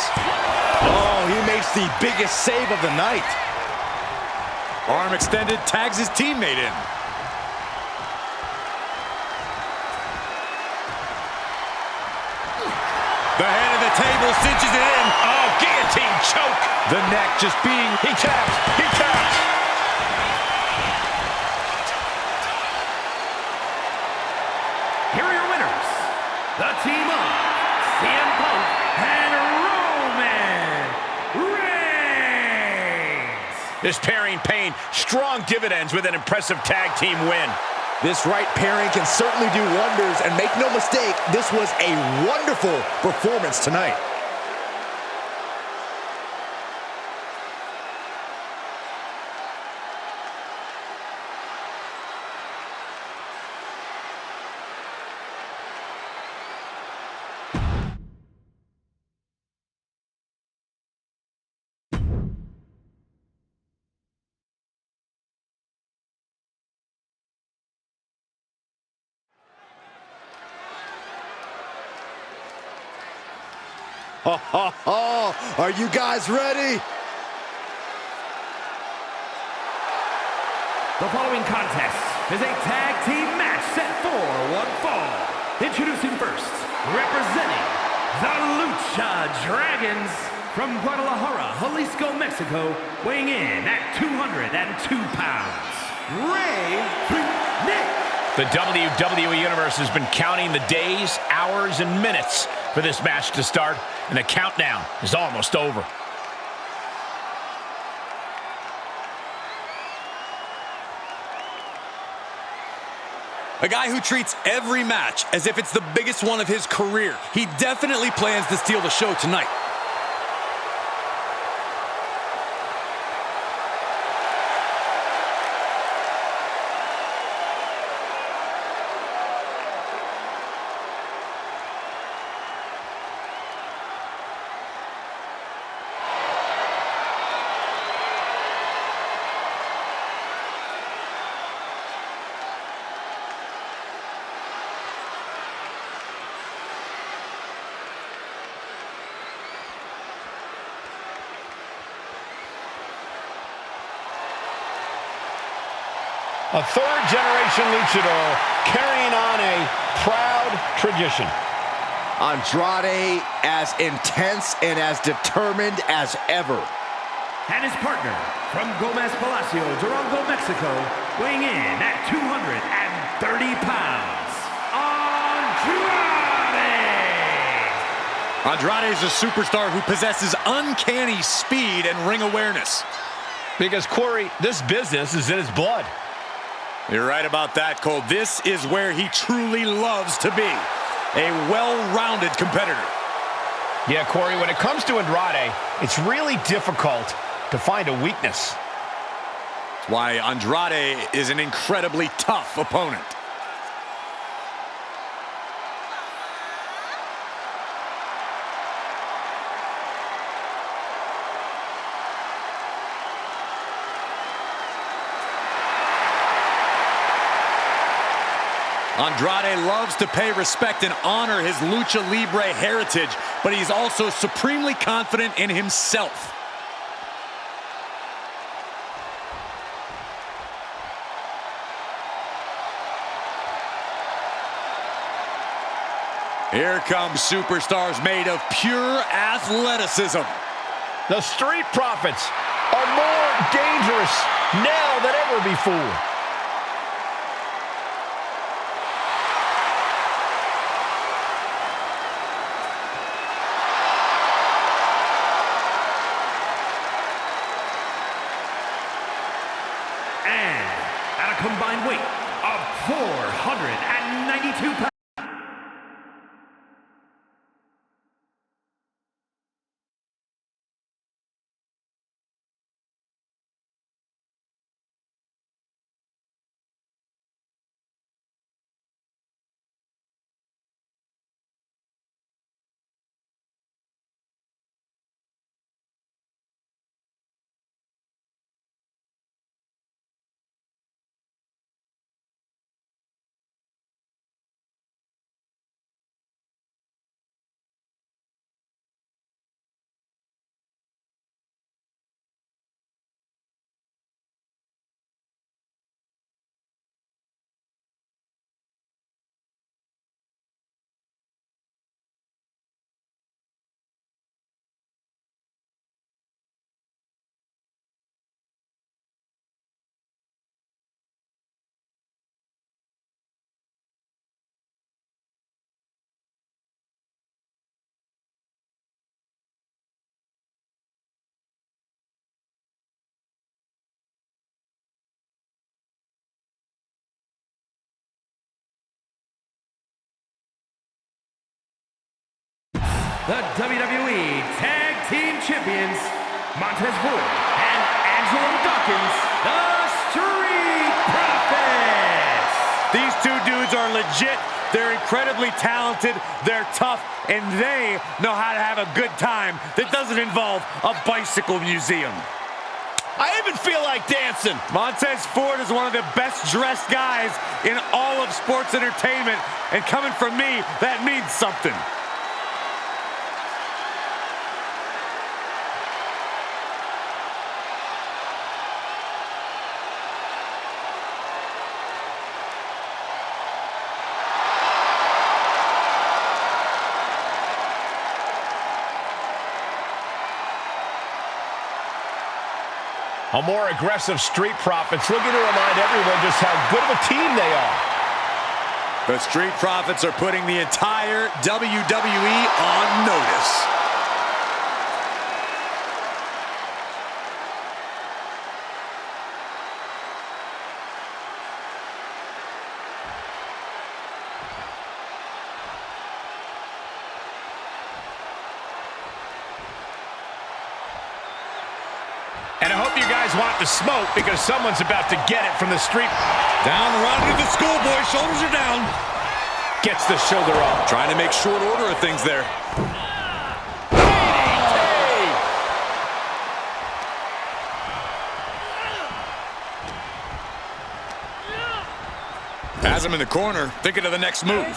Oh, he makes the biggest save of the night. Arm extended, tags his teammate in. The head of the table cinches it in. Oh, guillotine choke. The neck just being... He taps. He taps. Here are your winners, the team of CM Punk and Roman Reigns. This pairing paying strong dividends with an impressive tag team win. This right pairing can certainly do wonders, and make no mistake, this was a wonderful performance tonight. Are you guys ready? The following contest is a tag team match set for one fall. Introducing first, representing the Lucha Dragons from Guadalajara, Jalisco, Mexico, weighing in at 202 pounds, Rey Nick. The WWE Universe has been counting the days, hours, and minutes for this match to start, and the countdown is almost over. A guy who treats every match as if it's the biggest one of his career. He definitely plans to steal the show tonight. A third-generation luchador carrying on a proud tradition. Andrade as intense and as determined as ever. And his partner from Gomez Palacio, Durango, Mexico, weighing in at 230 pounds, Andrade! Andrade is a superstar who possesses uncanny speed and ring awareness. Because, Corey, this business is in his blood. You're right about that, Cole. This is where he truly loves to be. A well-rounded competitor. Yeah, Corey, when it comes to Andrade, it's really difficult to find a weakness. That's why Andrade is an incredibly tough opponent. Andrade loves to pay respect and honor his Lucha Libre heritage, but he's also supremely confident in himself. Here come superstars made of pure athleticism. The Street Profits are more dangerous now than ever before. Combined weight of 492 pounds. The WWE Tag Team Champions, Montez Ford and Angelo Dawkins, the Street Profits. These two dudes are legit. They're incredibly talented, they're tough, and they know how to have a good time that doesn't involve a bicycle museum. I even feel like dancing. Montez Ford is one of the best dressed guys in all of sports entertainment, and coming from me, that means something. A more aggressive Street Profits looking to remind everyone just how good of a team they are. The Street Profits are putting the entire WWE on notice. And I hope you guys want the smoke because someone's about to get it from the street. Down the run to the schoolboy. Shoulders are down. Gets the shoulder up. Trying to make short order of things there. Has him in the corner, thinking of the next move.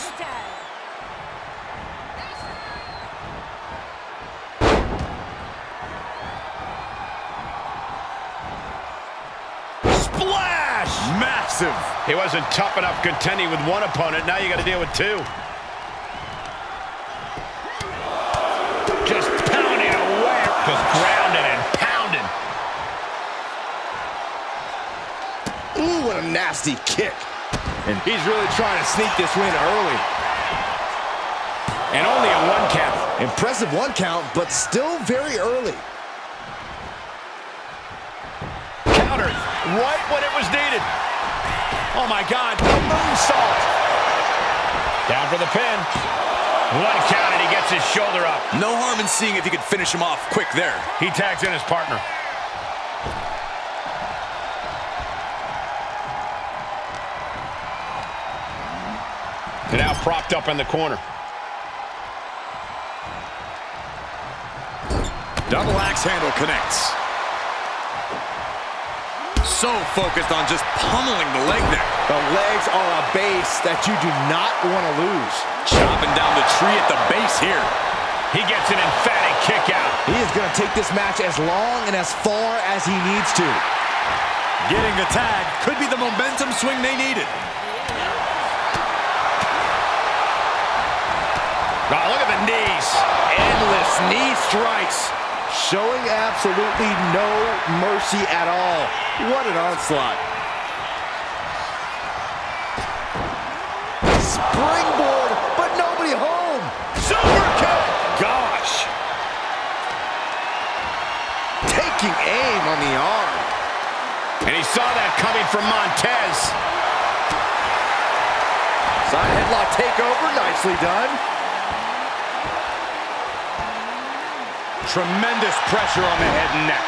Splash! Massive. He wasn't tough enough contending with one opponent. Now you got to deal with two. Just pounding away. Just grounding and pounding. Ooh, what a nasty kick. And he's really trying to sneak this win early. And only a 1 count. Impressive 1 count, but still very early. Countered right when it was needed. Oh my God, the moonsault. Down for the pin. 1 count and he gets his shoulder up. No harm in seeing if he could finish him off quick there. He tags in his partner. And now propped up in the corner. Double axe handle connects. So focused on just pummeling the leg there. The legs are a base that you do not want to lose. Chopping down the tree at the base here. He gets an emphatic kick out. He is going to take this match as long and as far as he needs to. Getting the tag could be the momentum swing they needed. Oh, look at the knees. Endless knee strikes. Showing absolutely no mercy at all. What an onslaught. Springboard, but nobody home. Super kick. Gosh. Taking aim on the arm. And he saw that coming from Montez. Side headlock takeover, nicely done. Tremendous pressure on the head and neck.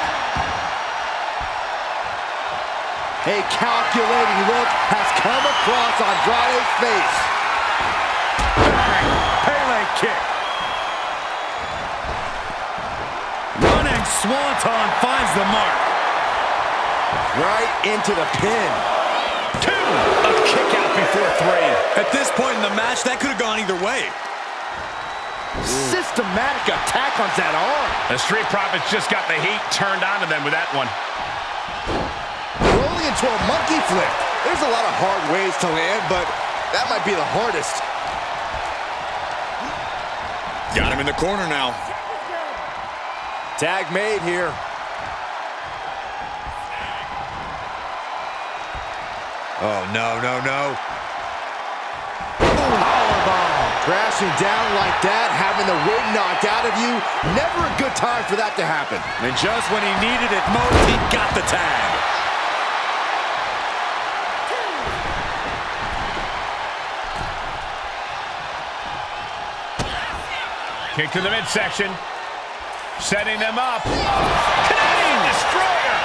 A calculating look has come across Andrade's face. Bang! Pele kick. Running swanton finds the mark. Right into the pin. 2. A kick out before 3. At this point in the match, that could have gone either way. Systematic attack on that arm. The Street Profits just got the heat turned onto them with that one. Rolling into a monkey flip. There's a lot of hard ways to land, but that might be the hardest. Got him in the corner now. Tag made here. Oh, no, no, no. Powerbomb. Crashing down like that, having the wind knocked out of you. Never a good time for that to happen. And just when he needed it most, he got the tag. Kick to the midsection. Setting them up. Canadian Destroyer.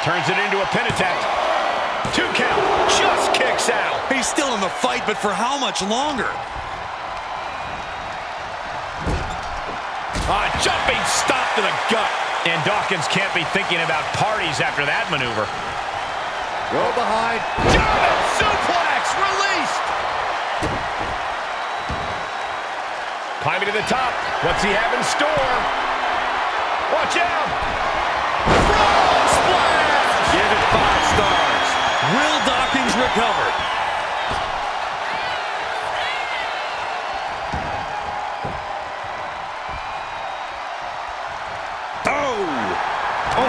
Turns it into a pin attempt. 2 count. Just kicks out. He's still in the fight, but for how much longer? Jumping stop to the gut. And Dawkins can't be thinking about parties after that maneuver. Go behind. German suplex released. Climbing to the top. What's he have in store? Watch out. Frog splash. Give it 5 stars. Will Dawkins recover? Oh,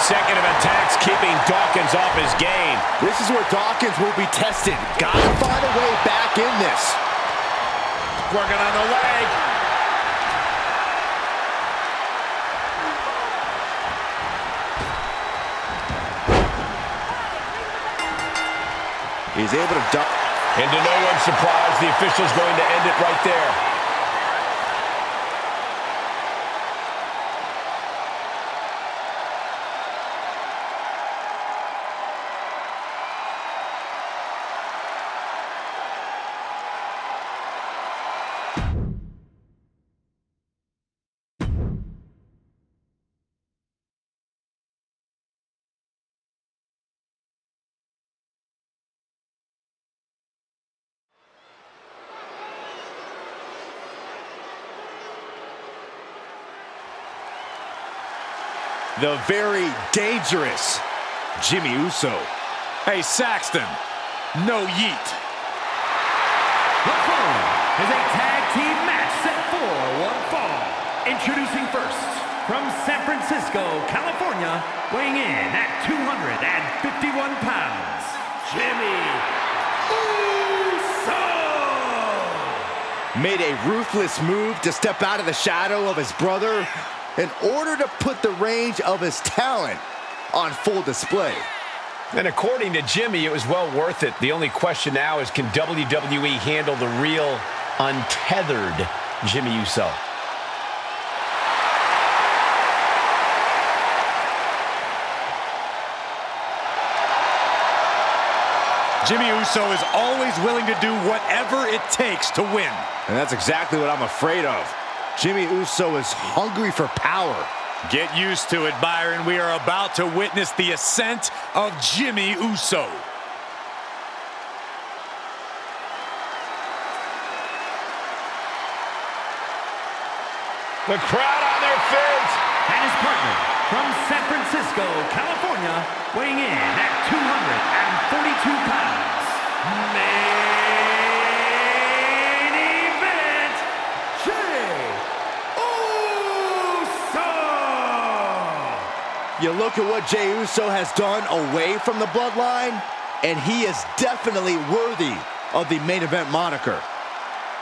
consecutive attacks keeping Dawkins off his game. This is where Dawkins will be tested. Gotta find a way back in this. Working on the leg. He's able to duck. And to no one's surprise, the official's going to end it right there. The very dangerous Jimmy Uso. Hey, Saxton, no yeet. The following is a tag team match set for one fall. Introducing first, from San Francisco, California, weighing in at 251 pounds, Jimmy Uso! Made a ruthless move to step out of the shadow of his brother in order to put the range of his talent on full display. And according to Jimmy, it was well worth it. The only question now is, can WWE handle the real, untethered Jimmy Uso? Jimmy Uso is always willing to do whatever it takes to win. And that's exactly what I'm afraid of. Jimmy Uso is hungry for power. Get used to it, Byron. We are about to witness the ascent of Jimmy Uso. The crowd on their feet. And his partner, from San Francisco, California, weighing in at 242 pounds, main event, Jey Uso! You look at what Jey Uso has done away from the bloodline, and he is definitely worthy of the main event moniker.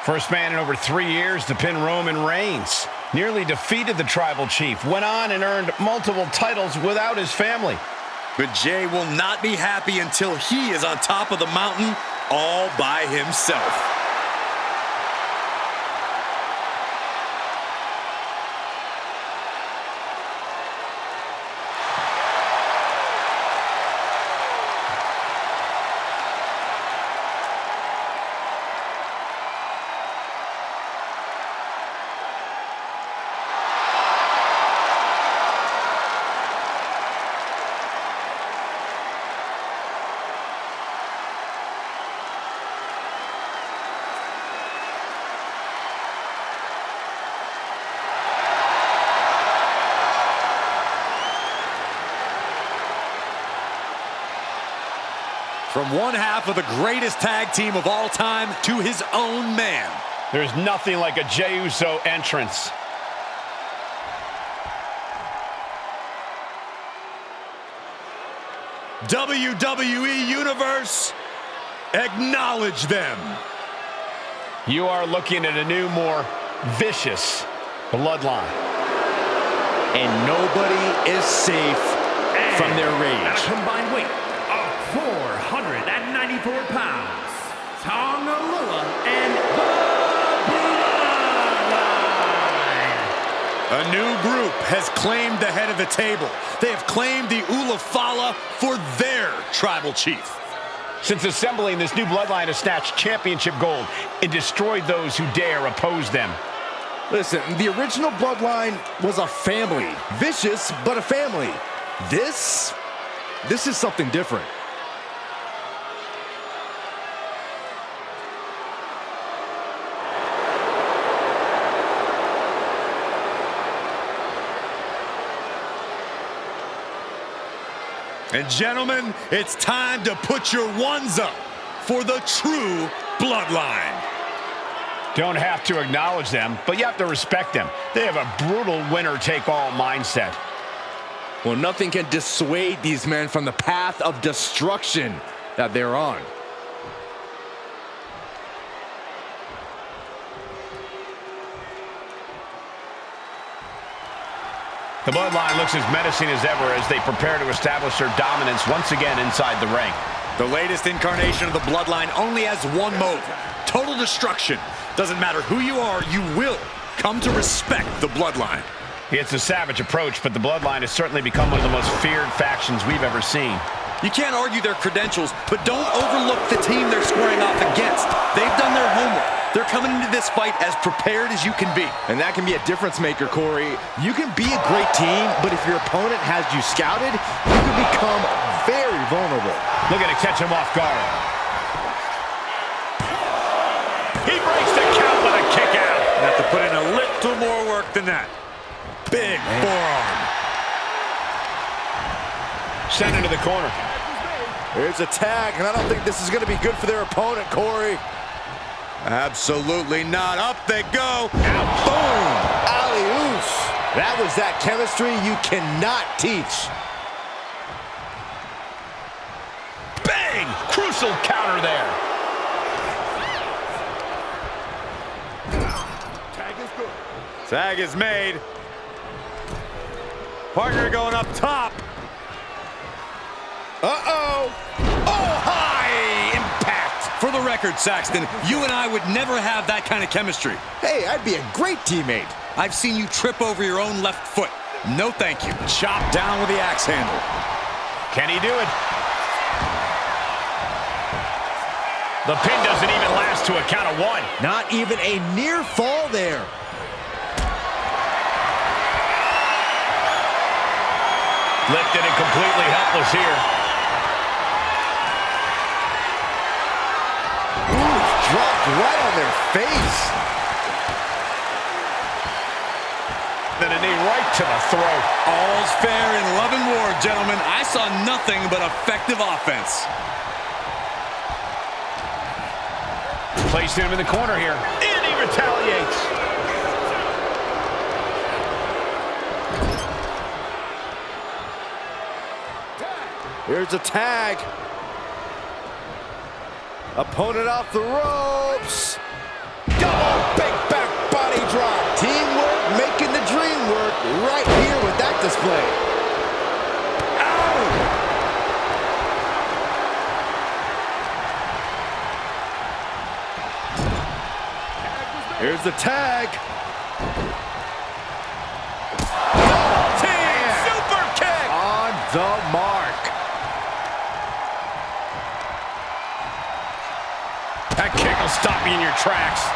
First man in over 3 years to pin Roman Reigns. Nearly defeated the tribal chief. Went on and earned multiple titles without his family. But Jey will not be happy until he is on top of the mountain all by himself. From one half of the greatest tag team of all time to his own man. There's nothing like a Jey Uso entrance. WWE Universe, acknowledge them. You are looking at a new, more vicious bloodline. And nobody is safe from their At a rage. combined weight of 494 pounds, Tongalua and the Bloodline. A new group has claimed the head of the table. They have claimed the Ulafala for their tribal chief. Since assembling, this new bloodline has snatched championship gold and destroyed those who dare oppose them. Listen, the original bloodline was a family. Vicious, but a family. This is something different. And gentlemen, it's time to put your ones up for the true bloodline. Don't have to acknowledge them, but you have to respect them. They have a brutal winner-take-all mindset. Well, nothing can dissuade these men from the path of destruction that they're on. The Bloodline looks as menacing as ever as they prepare to establish their dominance once again inside the ring. The latest incarnation of the Bloodline only has one move: total destruction. Doesn't matter who you are, you will come to respect the Bloodline. It's a savage approach, but the Bloodline has certainly become one of the most feared factions we've ever seen. You can't argue their credentials, but don't overlook the team they're squaring off against. They've done their homework. They're coming into this fight as prepared as you can be. And that can be a difference maker, Corey. You can be a great team, but if your opponent has you scouted, you can become very vulnerable. Looking to catch him off guard. He breaks the count with a kick out. Have to put in a little more work than that. Big forearm. Sent into the corner. Here's a tag, and I don't think this is going to be good for their opponent, Corey. Absolutely not. Up they go. Ouch. Boom! Alley-oos. That was that chemistry you cannot teach. Bang! Crucial counter there. Tag is made. Partner going up top. Uh-oh! Oh, high impact. For the record, Saxton, you and I would never have that kind of chemistry. Hey, I'd be a great teammate. I've seen you trip over your own left foot. No thank you. Chop down with the axe handle. Can he do it? The pin doesn't even last to a count of one. Not even a near fall there. Lifted and completely helpless here. Ooh, dropped right on their face. Then a knee right to the throat. All's fair in love and war, gentlemen. I saw nothing but effective offense. Placing him in the corner here. And he retaliates. Here's a tag. Opponent off the ropes. Double big back body drop. Teamwork making the dream work right here with that display. Ow! Here's the tag. Team super kick. On the mark. That kick will stop you in your tracks.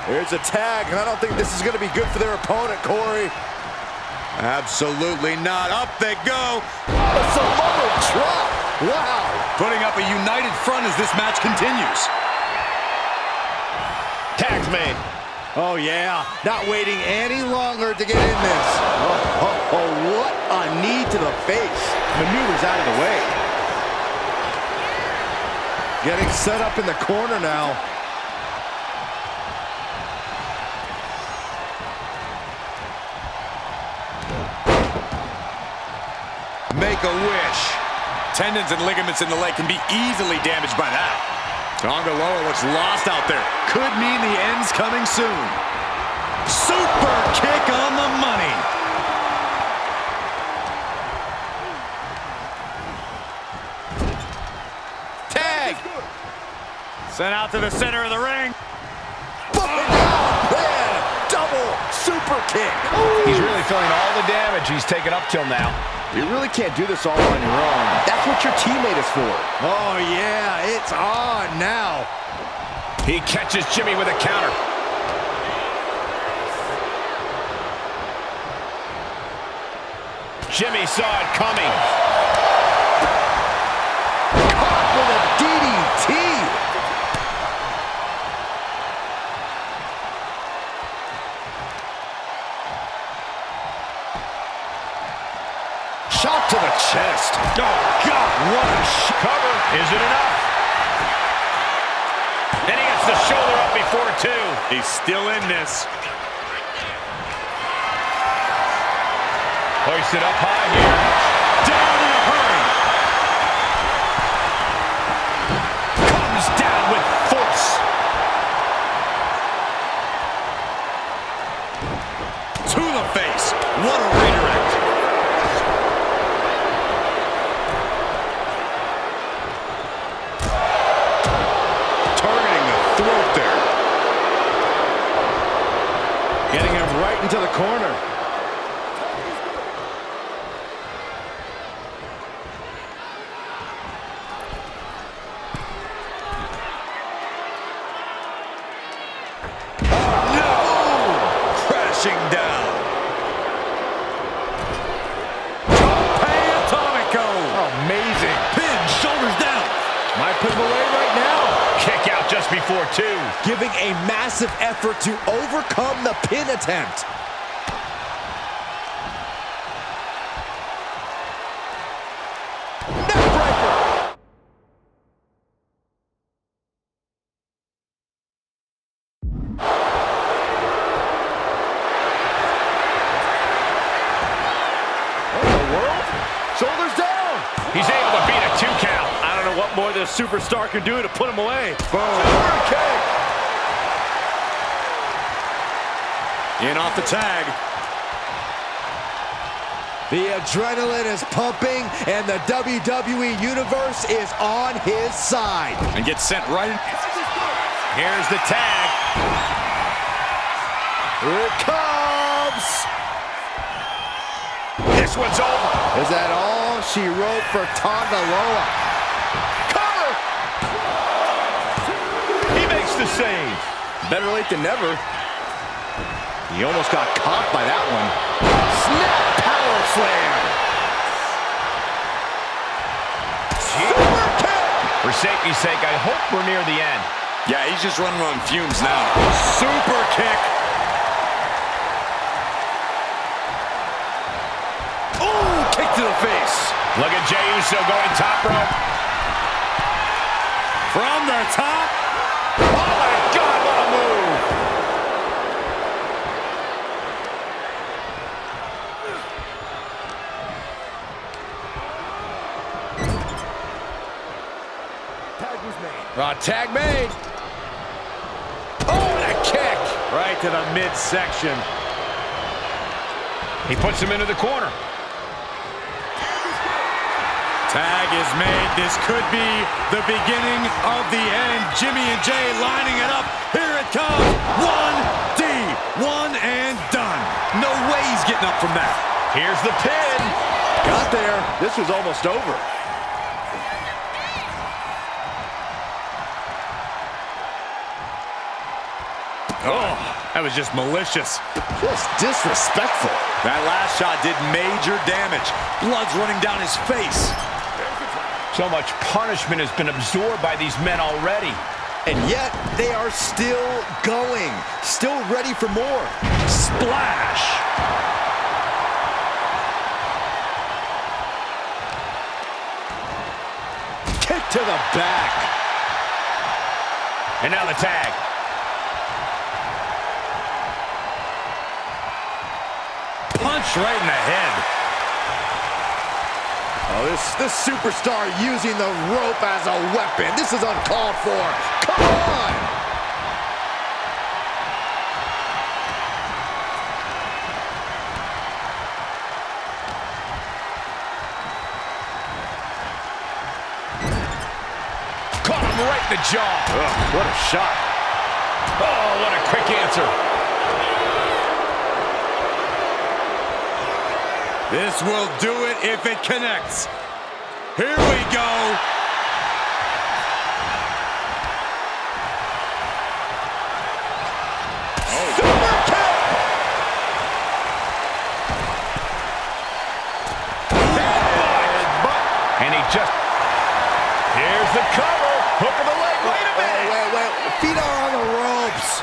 Here's a tag, and I don't think this is going to be good for their opponent, Corey. Absolutely not. Up they go. A Samoa drop. Wow. Putting up a united front as this match continues. Tag's made. Oh, yeah. Not waiting any longer to get in this. Oh, what a knee to the face. Maneuvers out of the way. Getting set up in the corner now. Make a wish. Tendons and ligaments in the leg can be easily damaged by that. Tonga Loa looks lost out there. Could mean the end's coming soon. Super kick on the money. Tag. Sent out to the center of the ring. Man, double super kick. He's really feeling all the damage he's taken up till now. You really can't do this all on your own. That's what your teammate is for. Oh, yeah, it's on now. He catches Jimmy with a counter. Jimmy saw it coming. Caught with a DDT. Shot to the chest. Oh, God, what a cover. Is it enough? Then he gets the before two. He's still in this. Hoisted up high here. Down in a hurry. Comes down with force. To the face. What a redirect. Targeting the throat there. Getting him right into the corner. Down. Tope Atomico. Amazing. Pin, shoulders down. Might put him away right now. Kick out just before two. Giving a massive effort to overcome the pin attempt. Neckbreaker. Shoulders down. He's able to beat a 2 count. I don't know what more this superstar can do to put him away. Boom. Kick. In off the tag. The adrenaline is pumping, and the WWE Universe is on his side. And gets sent right in. Here's the tag. Here it comes. This one's over. Is that all she wrote for Tongaloa? Cover. He makes the save. Better late than never. He almost got caught by that one. Snap power slam. Super kick. For safety's sake, I hope we're near the end. Yeah, he's just running on fumes now. Super kick. Ooh, kick to the face. Look at Jey Uso going top rope. From the top. Oh my God, what a move. Tag was made. Tag made. Oh, and a kick. Right to the midsection. He puts him into the corner. Tag is made. This could be the beginning of the end. Jimmy and Jay lining it up. Here it comes. 1D. One and done. No way he's getting up from that. Here's the pin. Got there. This was almost over. Oh, that was just malicious. Just disrespectful. That last shot did major damage. Blood's running down his face. So much punishment has been absorbed by these men already. And yet, they are still going. Still ready for more. Splash. Kick to the back. And now the tag. Punch right in the head. Oh, this superstar using the rope as a weapon. This is uncalled for. Come on! Caught him right in the jaw. Ugh, what a shot. Oh, what a quick answer. This will do it if it connects. Here we go. Oh, super kick! And he just... Here's the cover. Hook of the leg. Wait a minute. Wait. Feet are on the ropes.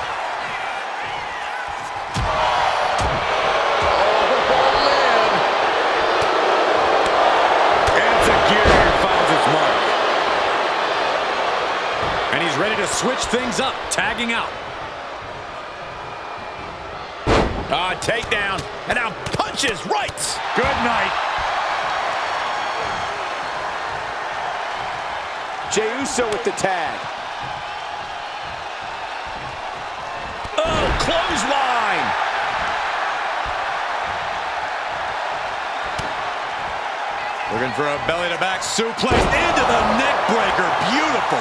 And he's ready to switch things up, tagging out. Takedown. And now punches rights. Good night. Jey Uso with the tag. Oh, clothesline. Looking for a belly-to-back suplex into the neck breaker. Beautiful.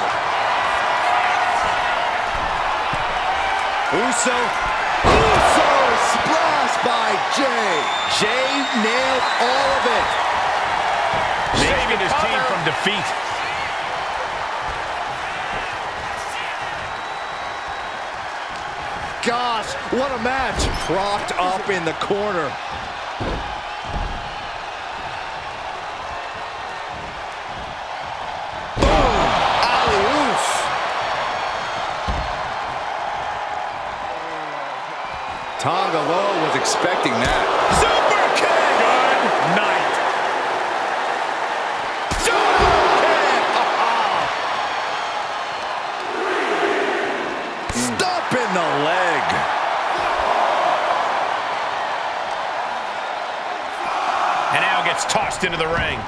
Uso Splash by Jey. Jey nailed all of it. Saving his team from defeat. Gosh, what a match. Propped up in the corner. Boom! Alley-oos. Tonga Loa was expecting that. Super kick. Good night. Stop in the leg. And now gets tossed into the ring.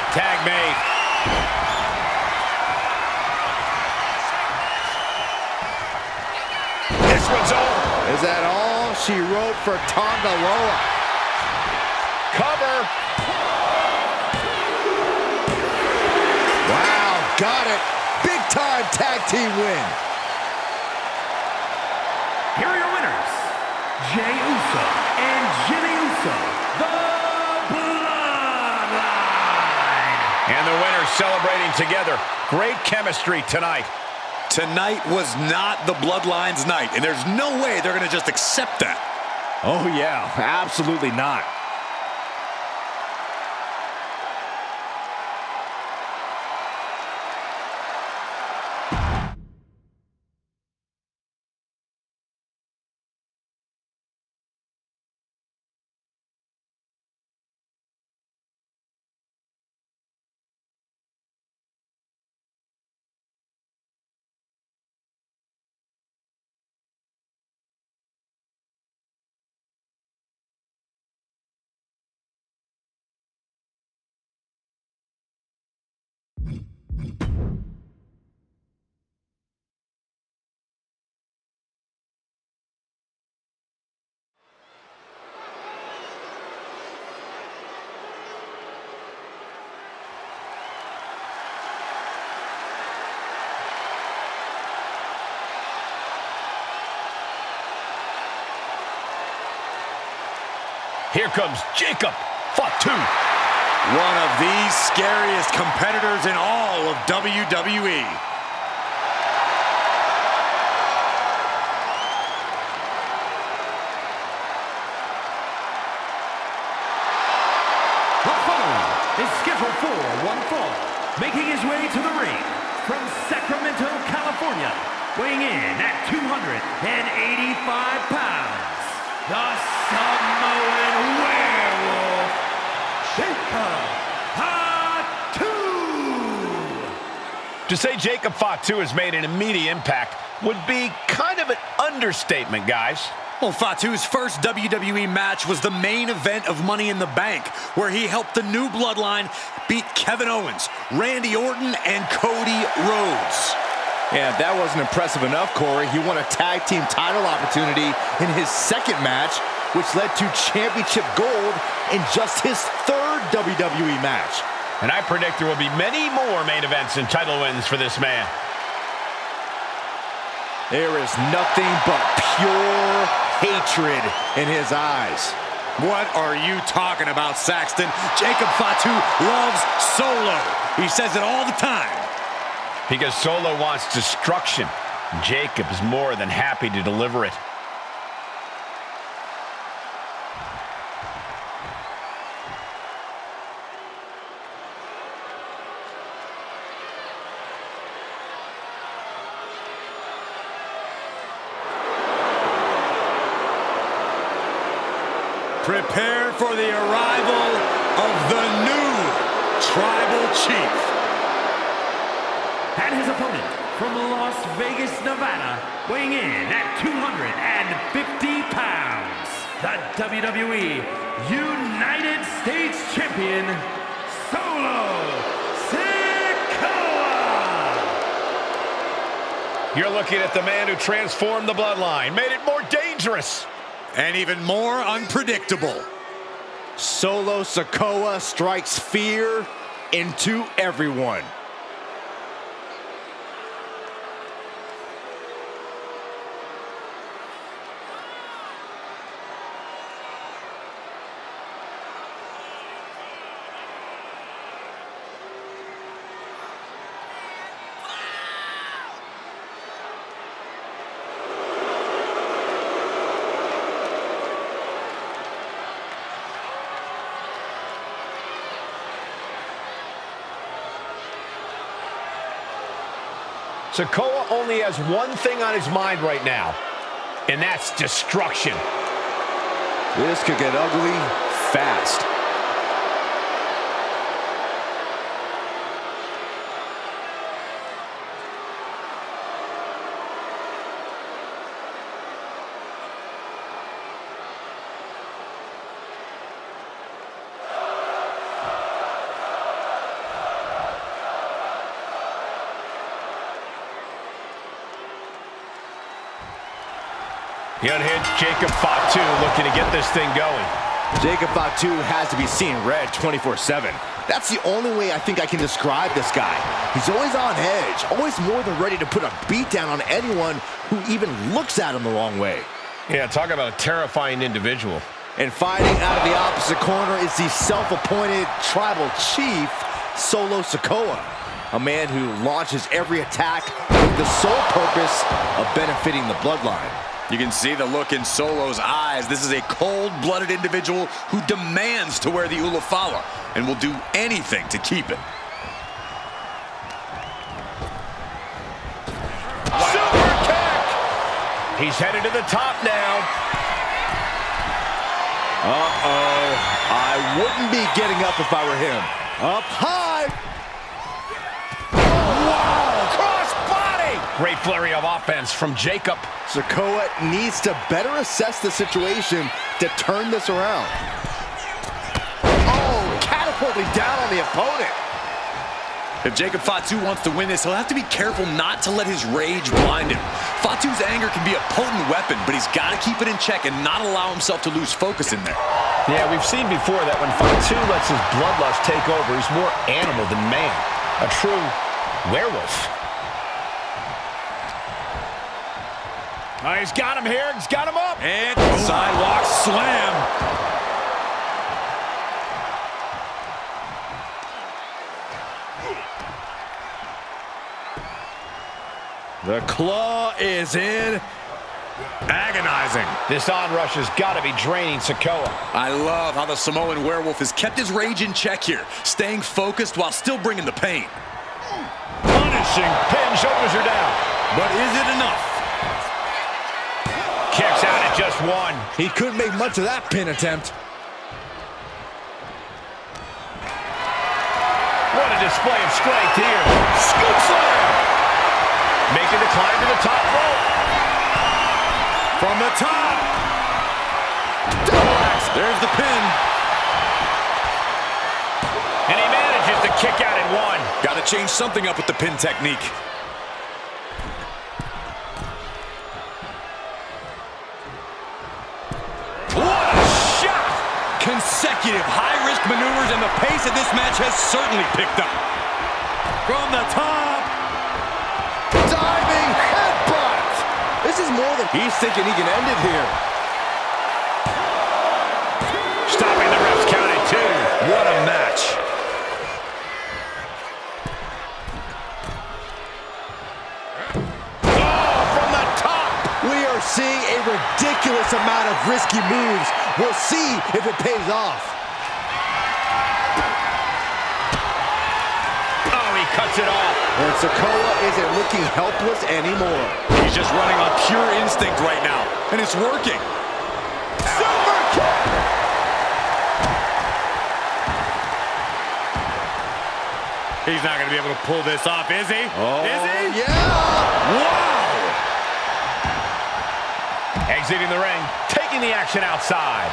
Tag made. This one's over. Is that all she wrote for Tonga Loa? Cover. Wow, got it. Big time tag team win. Here are your winners, Jey Uso and Jimmy Uso, the Bloodline. And the winners celebrating together. Great chemistry tonight. Tonight was not the Bloodline's night, and there's no way they're going to just accept that. Oh yeah, absolutely not. Here comes Jacob Fatu. One of the scariest competitors in all of WWE. The following is scheduled for one fall, making his way to the ring from Sacramento, California, weighing in at 285 pounds, the Samoan Werewolf, Jacob Fatu. To say Jacob Fatu has made an immediate impact would be kind of an understatement, guys. Well, Fatu's first WWE match was the main event of Money in the Bank, where he helped the new Bloodline beat Kevin Owens, Randy Orton, and Cody Rhodes. Yeah, if that wasn't impressive enough, Corey, he won a tag team title opportunity in his second match, which led to championship gold in just his third WWE match. And I predict there will be many more main events and title wins for this man. There is nothing but pure hatred in his eyes. What are you talking about, Saxton? Jacob Fatu loves Solo. He says it all the time. Because Solo wants destruction. Jacob is more than happy to deliver it. Prepare for the arrival of the new Tribal Chief. And his opponent from Las Vegas, Nevada, weighing in at 250 pounds, the WWE United States Champion, Solo Sikoa! You're looking at the man who transformed the bloodline, made it more dangerous. And even more unpredictable. Solo Sikoa strikes fear into everyone. Sikoa only has one thing on his mind right now, and that's destruction. This could get ugly fast. The unhinged Jacob Fatu looking to get this thing going. Jacob Fatu has to be seeing red 24/7. That's the only way I think I can describe this guy. He's always on edge, always more than ready to put a beat down on anyone who even looks at him the wrong way. Yeah, talk about a terrifying individual. And fighting out of the opposite corner is the self-appointed tribal chief, Solo Sikoa. A man who launches every attack with the sole purpose of benefiting the bloodline. You can see the look in Solo's eyes. This is a cold-blooded individual who demands to wear the Ulafala and will do anything to keep it. Super kick! He's headed to the top now. Uh-oh. I wouldn't be getting up if I were him. Up high. Wow! Cross body! Great flurry of offense from Jacob. Sikoa needs to better assess the situation to turn this around. Oh, catapulting down on the opponent. If Jacob Fatu wants to win this, he'll have to be careful not to let his rage blind him. Fatu's anger can be a potent weapon, but he's got to keep it in check and not allow himself to lose focus in there. Yeah, we've seen before that when Fatu lets his bloodlust take over, he's more animal than man. A true werewolf. Oh, he's got him here. He's got him up. And sidewalk slam. The claw is in. Agonizing. This onrush has got to be draining Sikoa. I love how the Samoan werewolf has kept his rage in check here, staying focused while still bringing the pain. Punishing. Pin, shoulders are down. But is it enough? Kicks out at just one. He couldn't make much of that pin attempt. What a display of strength here. Scoop slam. Making the climb to the top rope. From the top. There's the pin. And he manages to kick out at one. Got to change something up with the pin technique. What a shot! Consecutive high-risk maneuvers, and the pace of this match has certainly picked up. From the top. Diving headbutt. This is more than he's thinking he can end it here. Stopping the ref's count at two. What a match. Oh, from the top. We are seeing a ridiculous amount of risky moves. We'll see if it pays off. Oh, he cuts it off. And Sikoa isn't looking helpless anymore. He's just running on pure instinct right now, and it's working. Super kick! He's not going to be able to pull this off, is he? Oh, is he? yeah! Wow! Exiting the ring, taking the action outside.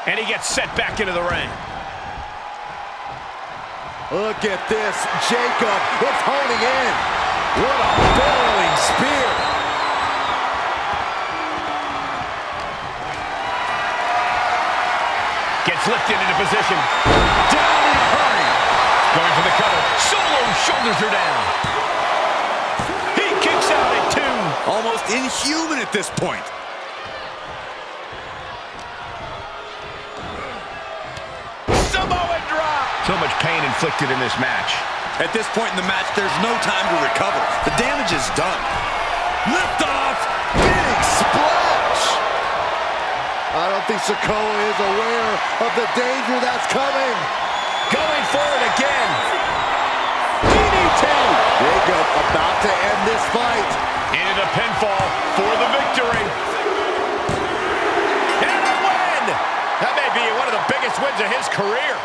And he gets set back into the ring. Look at this, Jacob, it's honing in. What a barreling spear. Gets lifted into position. Down in a hurry. Going for the cover. Solo shoulders her down. He kicks out at 2. Almost inhuman at this point. Samoan drop. So much pain inflicted in this match. At this point in the match, there's no time to recover. The damage is done. Lift off! Big splash. I don't think Sikoa is aware of the danger that's coming. Going for it again. DDT. Jacob about to end this fight. Into the pinfall for the victory. And a win. That may be one of the biggest wins of his career.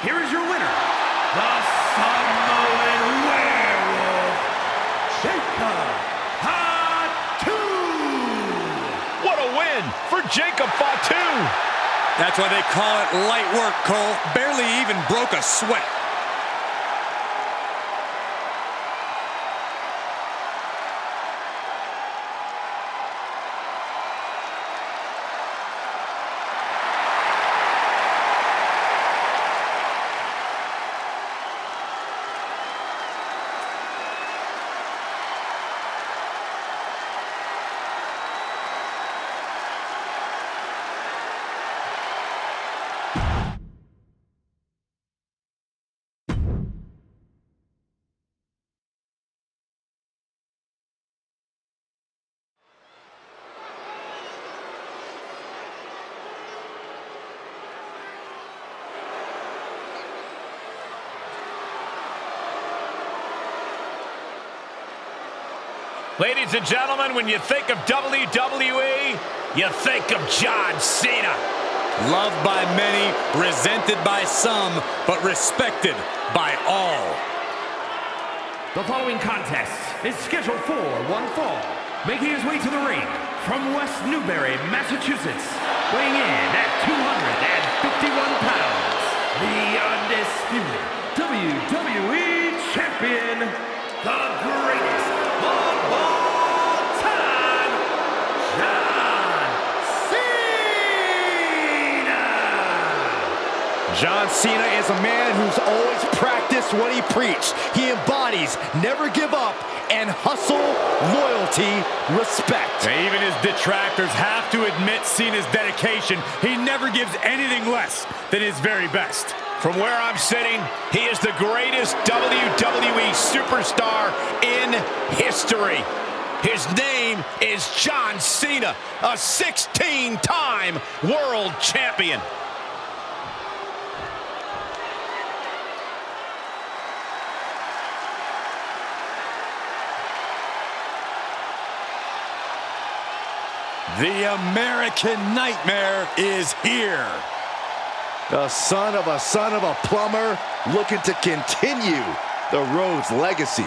Here is your winner, the Samoan Werewolf, Jacob Fatu. What a win for Jacob Fatu. That's why they call it light work, Cole. Barely even broke a sweat. Ladies and gentlemen, when you think of WWE, you think of John Cena. Loved by many, resented by some, but respected by all. The following contest is scheduled for one fall. Making his way to the ring from West Newbury, Massachusetts, weighing in at 251 pounds, the undisputed WWE Champion, the greatest of all time, John Cena! John Cena is a man who's always practiced what he preached. He embodies never give up and hustle, loyalty, respect. Even his detractors have to admit Cena's dedication. He never gives anything less than his very best. From where I'm sitting, he is the greatest WWE superstar in history. His name is John Cena, a 16-time world champion. The American Nightmare is here. The son of a plumber looking to continue the Rhodes legacy.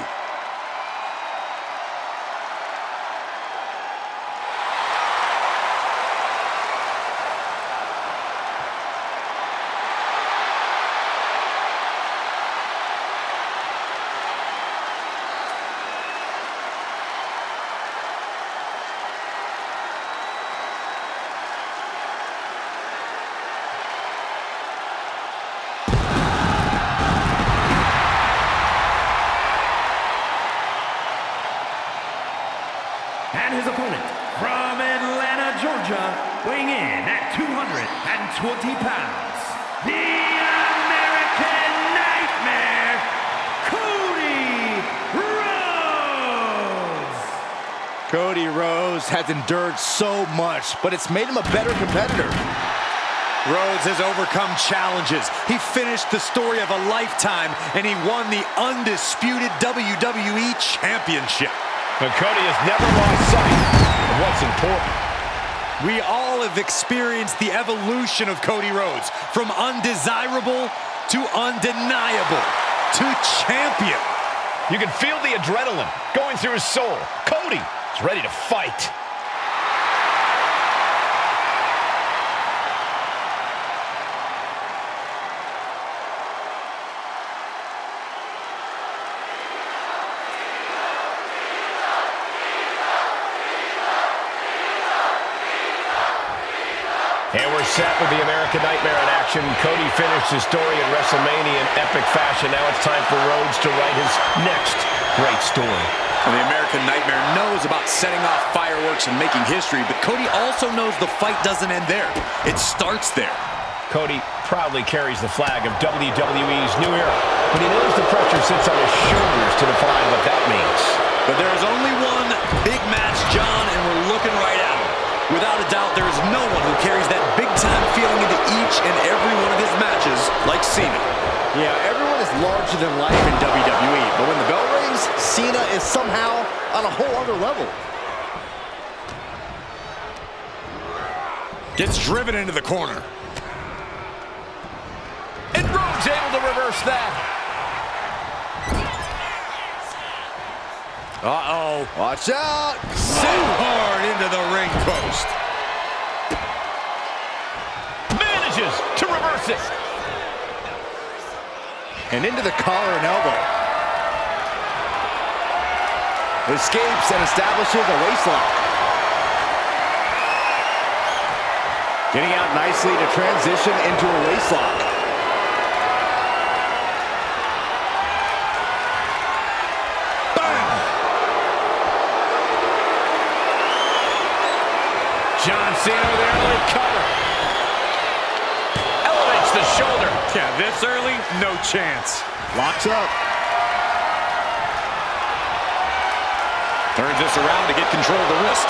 And his opponent from Atlanta, Georgia, weighing in at 220 pounds, the American Nightmare, Cody Rhodes! Cody Rhodes has endured so much, but it's made him a better competitor. Rhodes has overcome challenges. He finished the story of a lifetime, and he won the undisputed WWE Championship. But Cody has never lost sight of what's important. We all have experienced the evolution of Cody Rhodes, from undesirable to undeniable to champion. You can feel the adrenaline going through his soul. Cody is ready to fight. And we're set with the American Nightmare in action. Cody finished his story at WrestleMania in epic fashion. Now it's time for Rhodes to write his next great story. And the American Nightmare knows about setting off fireworks and making history, but Cody also knows the fight doesn't end there. It starts there. Cody proudly carries the flag of WWE's new era, but he knows the pressure sits on his shoulders to define what that means. But there is only one big match, John, and we're looking right at him. Without a doubt, there is no one who carries that big-time feeling into each and every one of his matches like Cena. Yeah, everyone is larger than life in WWE, but when the bell rings, Cena is somehow on a whole other level. Gets driven into the corner. And Rhodes able to reverse that. Uh-oh. Watch out! So hard into the ring post. Manages to reverse it. And into the collar and elbow. Escapes and establishes a waistlock. Getting out nicely to transition into a waistlock. John Cena with the early cover. Elevates the shoulder. Yeah, this early, no chance. Locks up. Turns this around to get control of the wrist.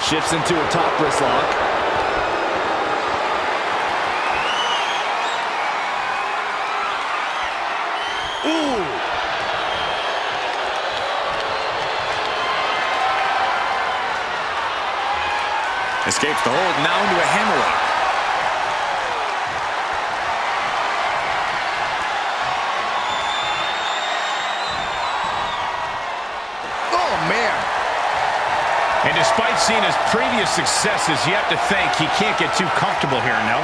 Shifts into a top wrist lock. Ooh! Escapes the hold, now into a hammerlock. Oh, man! And despite Cena's previous successes, you have to think he can't get too comfortable here, no?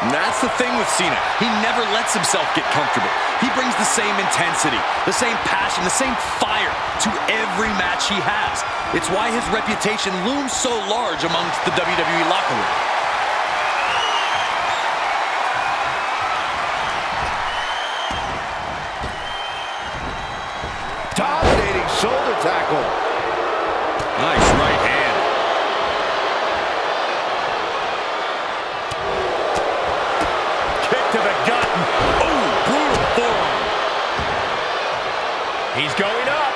And that's the thing with Cena. He never lets himself get comfortable. He brings the same intensity, the same passion, the same fire to every match he has. It's why his reputation looms so large amongst the WWE locker room. Dominating shoulder tackle. Nice right hand. Kick to the gut. Oh, brutal forearm. He's going up.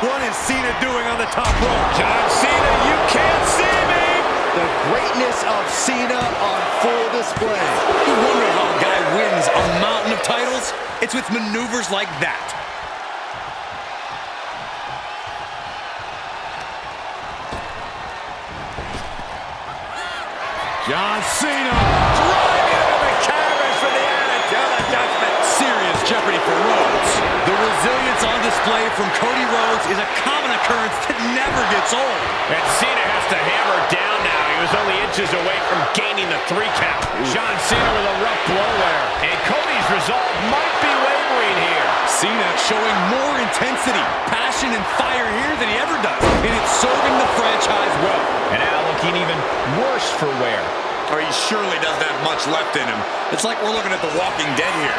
What is Cena doing on the top rope? John Cena, you can't see me. The greatness of Cena on full display. You wonder how a guy wins a mountain of titles? It's with maneuvers like that. John Cena driving into the canvas for the attitude adjustment. Serious jeopardy for Rhodes. The resilience on display from Cody Rhodes is a common occurrence that never gets old. And Cena has to hammer down now. He was only inches away from gaining the 3 count. John Cena with a rough blow there. And Cody's resolve might be wavering here. Cena showing more intensity, passion, and fire here than he ever does. And it's serving the franchise well. And now looking even worse for wear. Or he surely doesn't have much left in him. It's like we're looking at The Walking Dead here.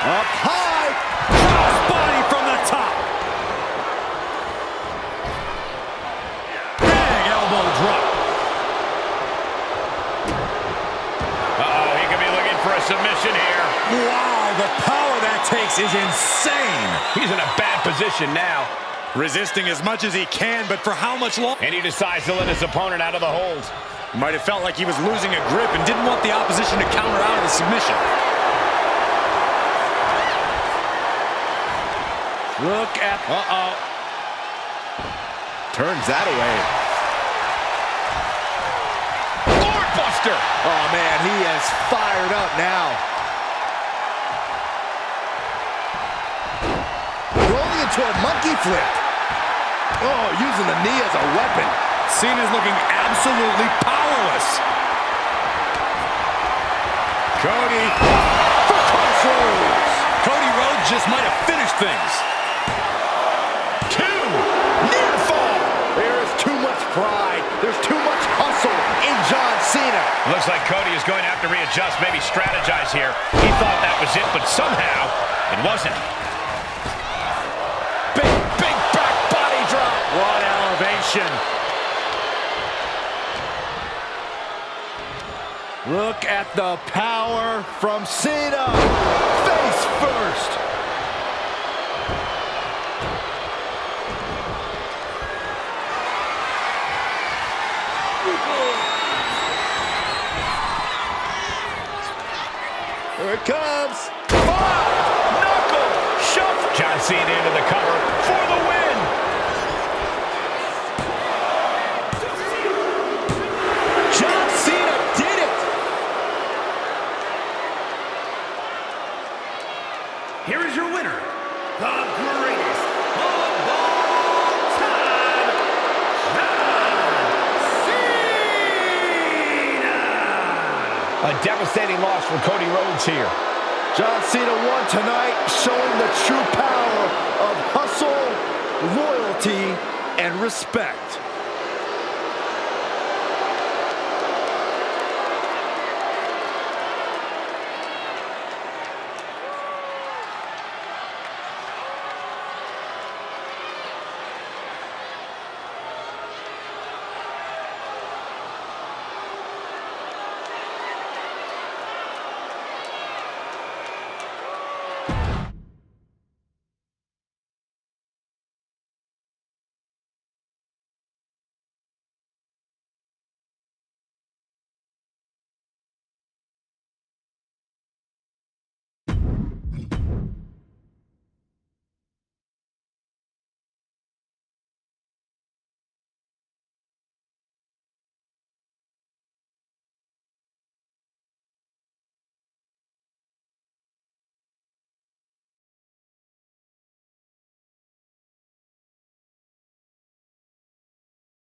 Up high. Crossbody from the top. Big elbow drop. Uh-oh, he could be looking for a submission here. Wow, the power that takes is insane. He's in a bad position now. Resisting as much as he can, but for how much longer? And he decides to let his opponent out of the hold. Might have felt like he was losing a grip and didn't want the opposition to counter out of the submission. Look at... Turns that away. Lord Buster! Oh, man, he is fired up now. Rolling into a monkey flip. Oh, using the knee as a weapon. Cena's looking absolutely powerless. Cody for crossroads. Cody Rhodes just might have finished things. Near fall. There is too much pride. There's too much hustle in John Cena. Looks like Cody is going to have to readjust, maybe strategize here. He thought that was it, but somehow it wasn't. Big back body drop. What elevation. Look at the power from Cena. Face first. Here it comes. Knuckle shuffle. John Cena into the cover for the win. John Cena did it. Here is your winner, the greatest of all time, John Cena! A devastating loss for Cody Rhodes here. John Cena won tonight, showing the true power of hustle, loyalty, and respect.